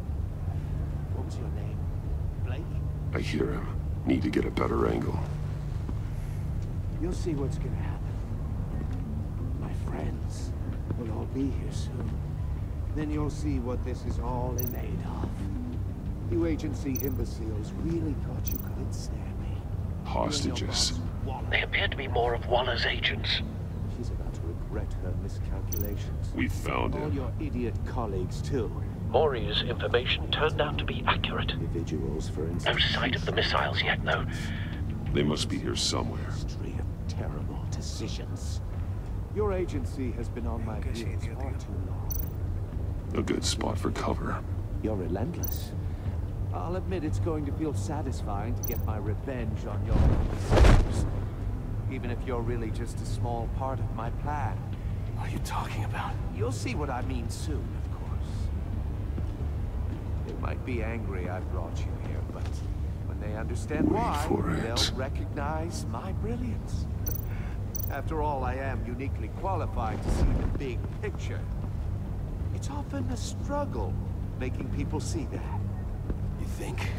What was your name? Blake? I hear him. Need to get a better angle. You'll see what's gonna happen. My friends will all be here soon. Then you'll see what this is all in aid of. You agency imbeciles really thought you could ensnare me. Hostages. They appear to be more of Waller's agents. She's about to regret her miscalculations. We found him. All your idiot colleagues, too. Maury's information turned out to be accurate. Individuals, for instance. No sight of the missiles yet, though. They must be here somewhere. History of terrible decisions. Your agency has been on my heels far too long. A good spot for cover. You're relentless. I'll admit it's going to feel satisfying to get my revenge on your enemies. Even if you're really just a small part of my plan. What are you talking about? You'll see what I mean soon, of course. They might be angry I brought you here, but when they understand why, they'll recognize my brilliance. After all, I am uniquely qualified to see the big picture. It's often a struggle making people see that. You think?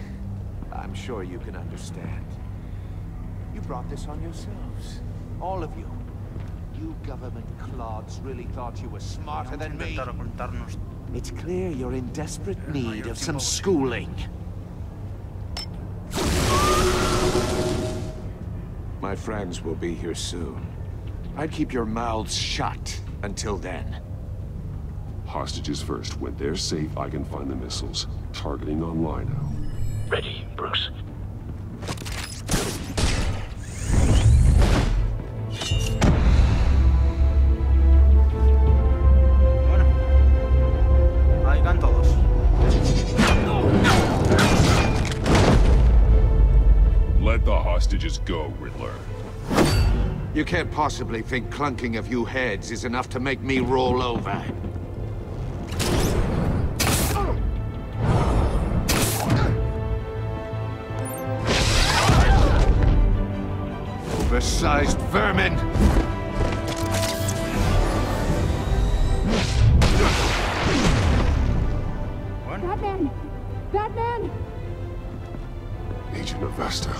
I'm sure you can understand. You brought this on yourselves. All of you. You government clods really thought you were smarter than me. It's clear you're in desperate need of some schooling. My friends will be here soon. I'd keep your mouths shut until then. Hostages first. When they're safe, I can find the missiles. Targeting on Lino. Ready, Bruce. Let the hostages go, Riddler. You can't possibly think clunking a few heads is enough to make me roll over. Oversized vermin! Batman! Batman! Agent Avesta.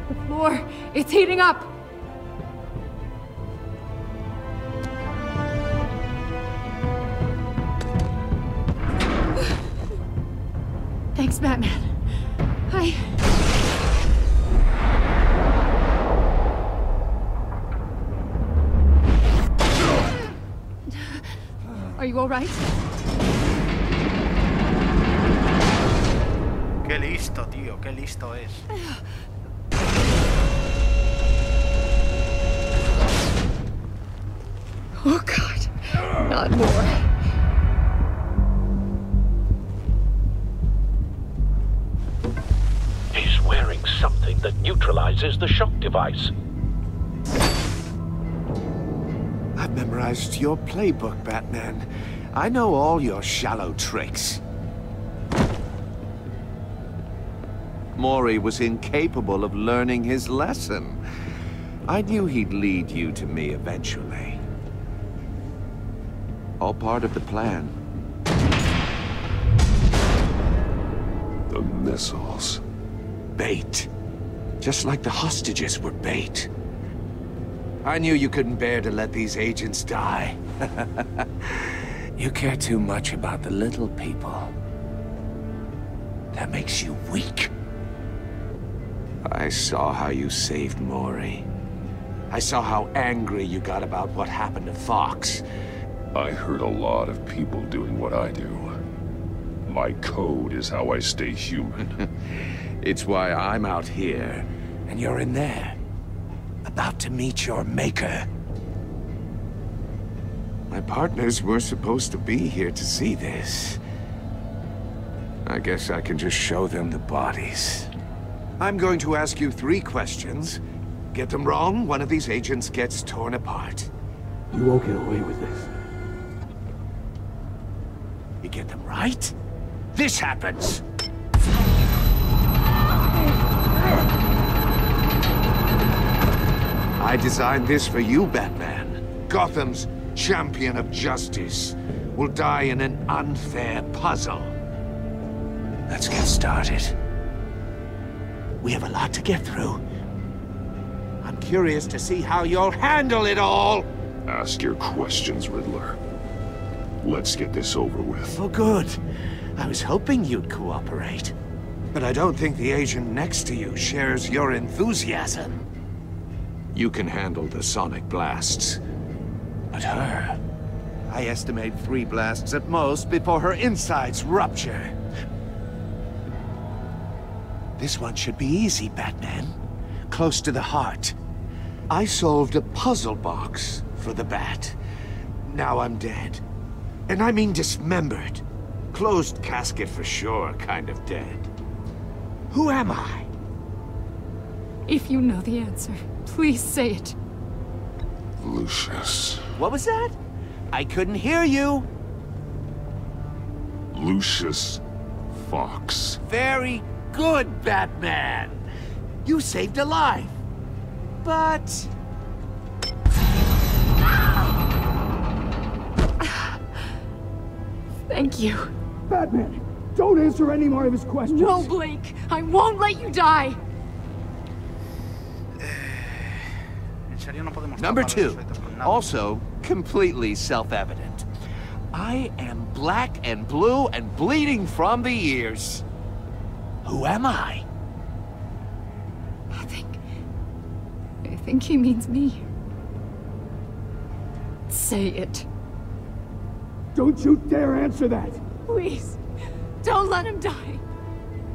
The floor, it's heating up! Thanks, Batman. Are you all right? Qué listo, tío, qué listo es. Oh, God. Not more. He's wearing something that neutralizes the shock device. I've memorized your playbook, Batman. I know all your shallow tricks. Maury was incapable of learning his lesson. I knew he'd lead you to me eventually. All part of the plan. The missiles. Bait. Just like the hostages were bait. I knew you couldn't bear to let these agents die. You care too much about the little people. That makes you weak. I saw how you saved Maury. I saw how angry you got about what happened to Fox. I heard a lot of people doing what I do. My code is how I stay human. It's why I'm out here, and you're in there. About to meet your maker. My partners were supposed to be here to see this. I guess I can just show them the bodies. I'm going to ask you 3 questions. Get them wrong, one of these agents gets torn apart. You won't get away with this. You get them right, this happens! I designed this for you, Batman. Gotham's champion of justice will die in an unfair puzzle. Let's get started. We have a lot to get through. I'm curious to see how you'll handle it all. Ask your questions, Riddler. Let's get this over with. Oh, good. I was hoping you'd cooperate. But I don't think the agent next to you shares your enthusiasm. You can handle the sonic blasts. But her... I estimate 3 blasts at most before her insides rupture. This one should be easy, Batman. Close to the heart. I solved a puzzle box for the Bat. Now I'm dead. And I mean dismembered. Closed casket for sure, kind of dead. Who am I? If you know the answer, please say it. Lucius. What was that? I couldn't hear you. Lucius Fox. Very good, Batman. You saved a life. But... Thank you. Batman, don't answer any more of his questions. No, Blake. I won't let you die. Number 2, also completely self-evident. I am black and blue and bleeding from the ears. Who am I? I think he means me. Say it. Don't you dare answer that! Please, don't let him die.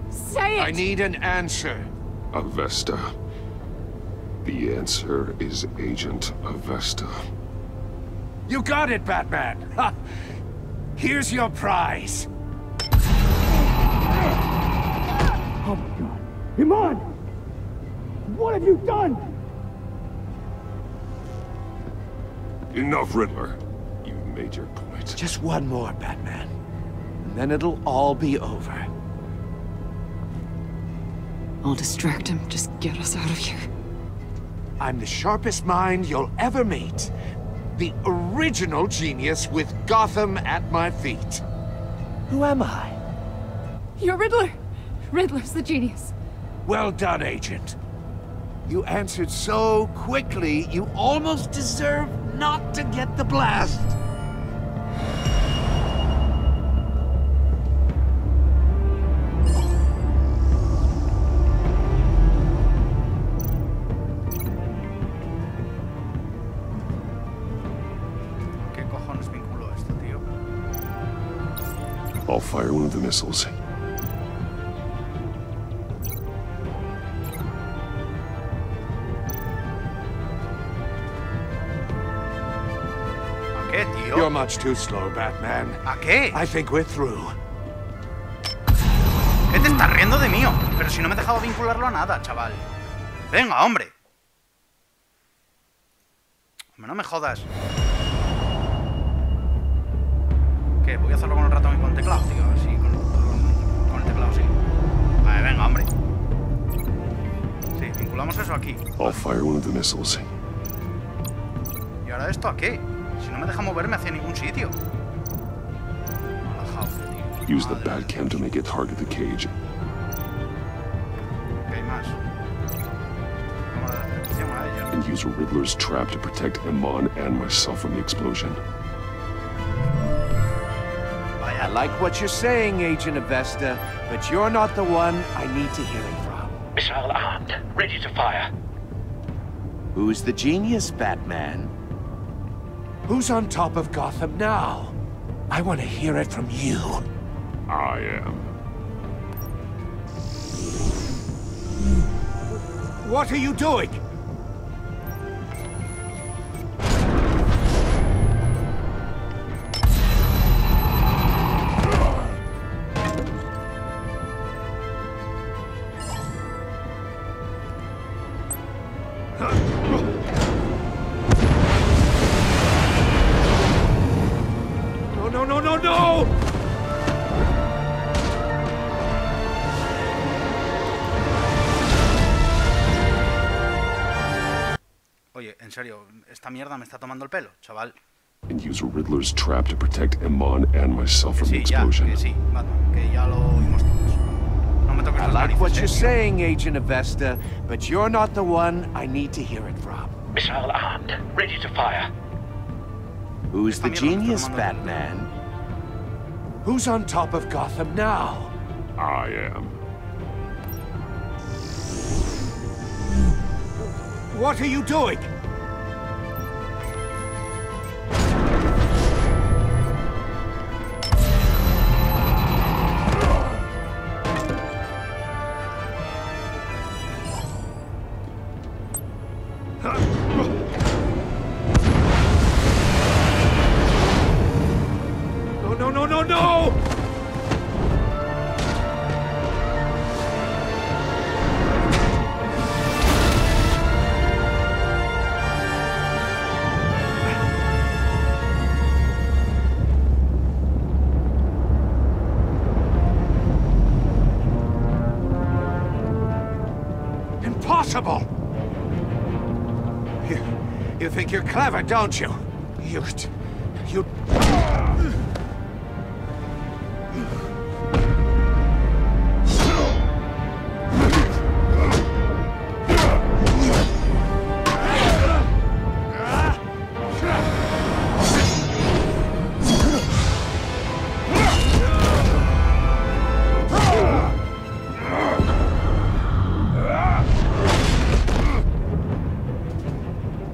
Say it! I need an answer. Avesta. The answer is Agent Avesta. You got it, Batman! Ha! Here's your prize. Oh my God. Iman! What have you done? Enough, Riddler. You made your point. Just one more, Batman. And then it'll all be over. I'll distract him. Just get us out of here. I'm the sharpest mind you'll ever meet. The original genius with Gotham at my feet. Who am I? You're Riddler. Riddler's the genius. Well done, Agent. You answered so quickly, you almost deserve not to get the blast. I'll fire one of the missiles. ¿Qué, tío? You're much too slow, Batman. ¿A qué? I think we're through. ¿Qué te estás riendo de mí? Pero si no me he dejado vincularlo a nada, chaval. Venga, hombre. Hombre, no me jodas. ¿Qué? Voy a hacerlo con el ratón y con el teclado, tío. A ver si con el teclado sí. Vale, venga, hombre. Sí, vinculamos eso aquí. I'll fire one of the missiles. ¿Y ahora esto a qué? Si no me deja moverme hacia ningún sitio. Use the Batcam to make it target the cage. ¿Qué hay más? Cámara de atención a ella. And use Riddler's trap to protect Iman and myself from the explosion. I like what you're saying, Agent Avesta, but you're not the one I need to hear it from. Missile armed, ready to fire. Who's the genius, Batman? Who's on top of Gotham now? I want to hear it from you. I am. What are you doing? Oye, en serio, esta mierda me está tomando el pelo, chaval. And use Riddler's trap to protect Iman and myself from the explosion. Que sí, Batman, que ya lo oímos todos. No me toques I las like what narices, you're tío. saying, Agent Avesta, but you're not the one I need to hear it from. Missile armed, ready to fire. Who's the genius, Batman? Who's on top of Gotham now? I am. What are you doing? No! Impossible! You think you're clever, don't you? You...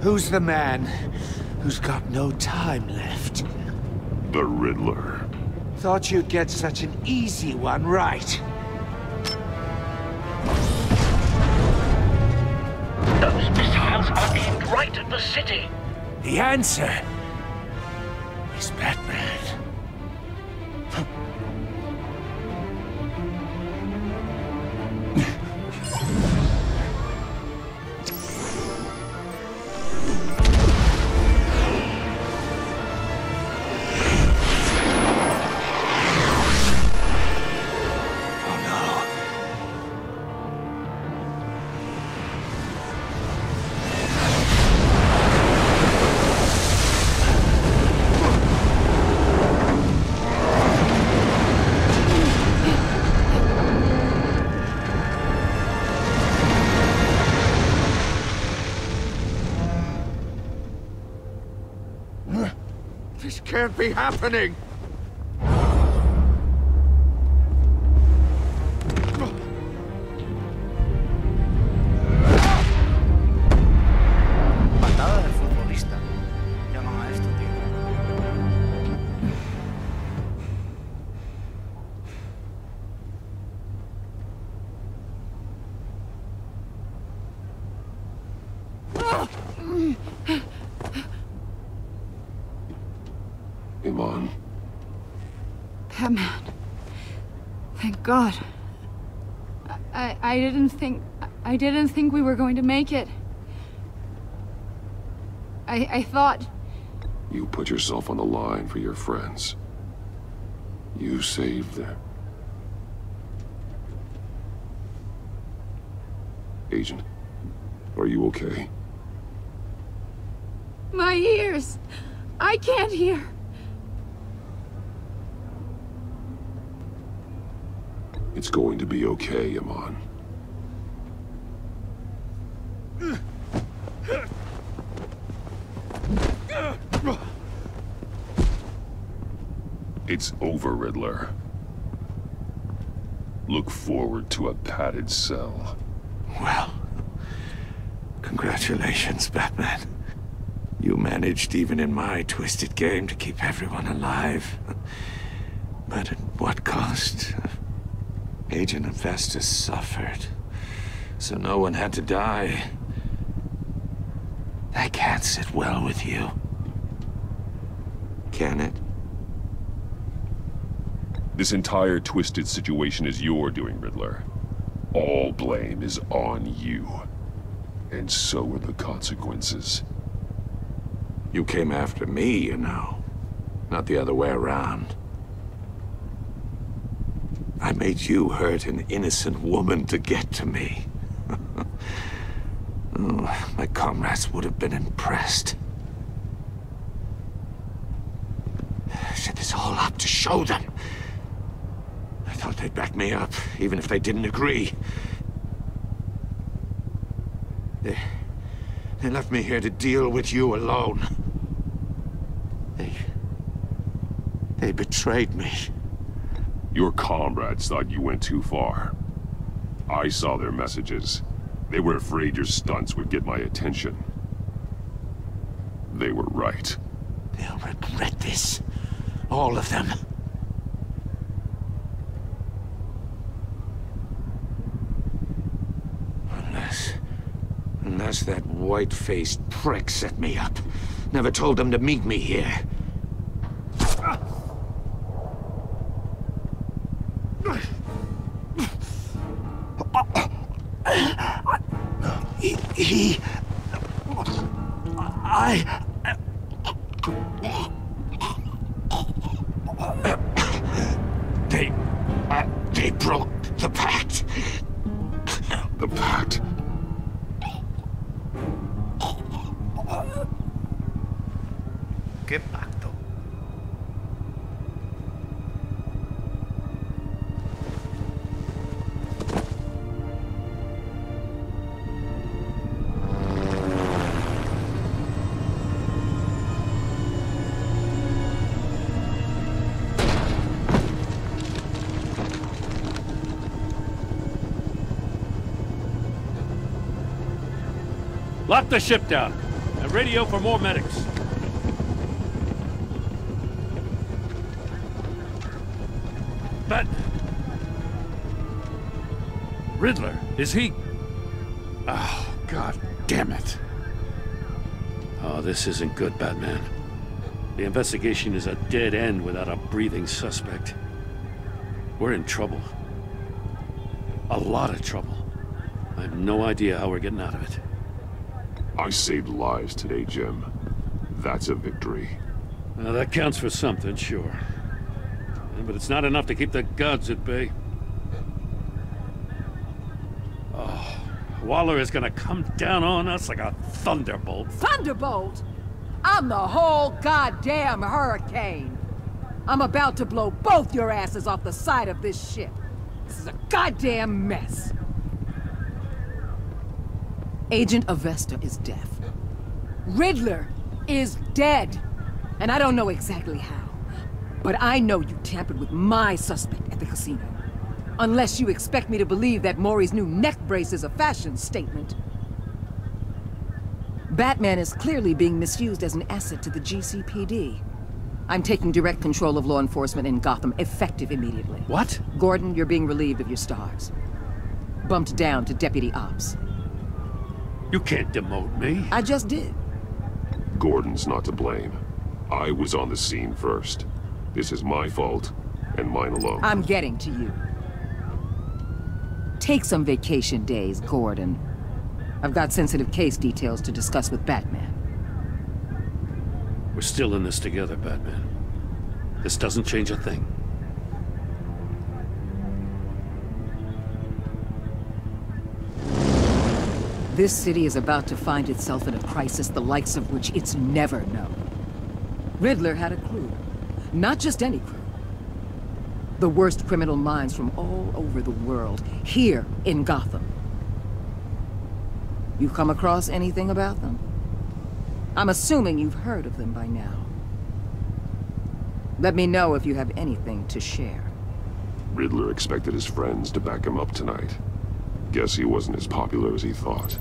Who's the man who's got no time left? The Riddler. Thought you'd get such an easy one right. Those missiles are aimed right at the city. The answer is Batman. This can't be happening! Patada del futbolista. Llaman a esto, tío. Iman. Batman. Thank God. I didn't think we were going to make it. I thought... You put yourself on the line for your friends. You saved them. Agent, are you okay? My ears! I can't hear! It's going to be okay, Iman. It's over, Riddler. Look forward to a padded cell. Well, congratulations, Batman. You managed, even in my twisted game, to keep everyone alive. But at what cost? Agent Avesta suffered, so no one had to die. That can't sit well with you. Can it? This entire twisted situation is your doing, Riddler. All blame is on you. And so are the consequences. You came after me, you know. Not the other way around. I made you hurt an innocent woman to get to me. Oh, my comrades would have been impressed. I set this all up to show them. I thought They'd back me up, even if they didn't agree. They left me here to deal with you alone. They betrayed me. Your comrades thought you went too far. I saw their messages. They were afraid your stunts would get my attention. They were right. They'll regret this. All of them. Unless that white-faced prick set me up. Never told them to meet me here. They broke the pact. The pact? ¿Qué pacto? Lock the ship down and radio for more medics. But Riddler, is he? Oh, God damn it. Oh, this isn't good, Batman. The investigation is a dead end without a breathing suspect. We're in trouble. A lot of trouble. I have no idea how we're getting out of it. I saved lives today, Jim. That's a victory. Well, that counts for something, sure. But it's not enough to keep the gods at bay. Oh, Waller is gonna come down on us like a thunderbolt. Thunderbolt? I'm the whole goddamn hurricane. I'm about to blow both your asses off the side of this ship. This is a goddamn mess. Agent Avesta is deaf. Riddler is dead. And I don't know exactly how. But I know you tampered with my suspect at the casino. Unless you expect me to believe that Maury's new neck brace is a fashion statement. Batman is clearly being misused as an asset to the GCPD. I'm taking direct control of law enforcement in Gotham, effective immediately. What? Gordon, you're being relieved of your stars. Bumped down to Deputy Ops. You can't demote me. I just did. Gordon's not to blame. I was on the scene first. This is my fault, and mine alone. I'm getting to you. Take some vacation days, Gordon. I've got sensitive case details to discuss with Batman. We're still in this together, Batman. This doesn't change a thing. This city is about to find itself in a crisis the likes of which it's never known. Riddler had a crew. Not just any crew. The worst criminal minds from all over the world, here in Gotham. You come across anything about them? I'm assuming you've heard of them by now. Let me know if you have anything to share. Riddler expected his friends to back him up tonight. Guess he wasn't as popular as he thought.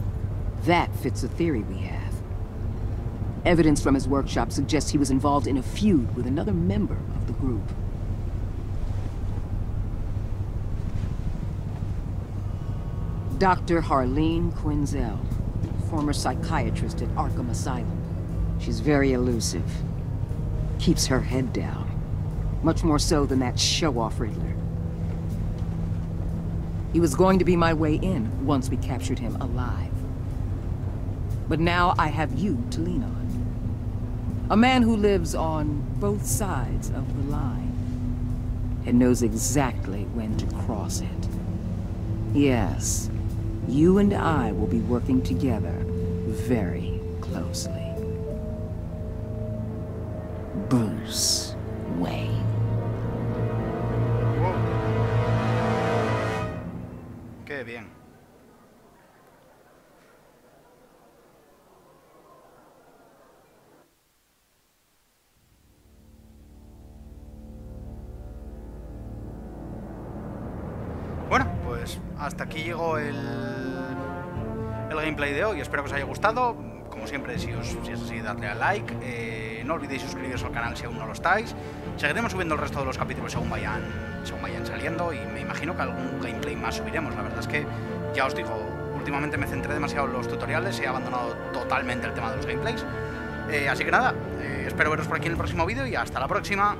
That fits a theory we have. Evidence from his workshop suggests he was involved in a feud with another member of the group. Dr. Harleen Quinzel, former psychiatrist at Arkham Asylum. She's very elusive. Keeps her head down. Much more so than that show-off Riddler. He was going to be my way in once we captured him alive. But now I have you to lean on. A man who lives on both sides of the line and knows exactly when to cross it. Yes, you and I will be working together very closely. Bruce Wayne. pues hasta aquí llegó el gameplay de hoy. Espero que os haya gustado. Como siempre, si es así, dadle al like. No olvidéis suscribiros al canal si aún no lo estáis. Seguiremos subiendo el resto de los capítulos según vayan saliendo, y me imagino que algún gameplay más subiremos. La verdad es que, ya os digo, últimamente me centré demasiado en los tutoriales, he abandonado totalmente el tema de los gameplays. Así que nada, espero veros por aquí en el próximo vídeo y hasta la próxima.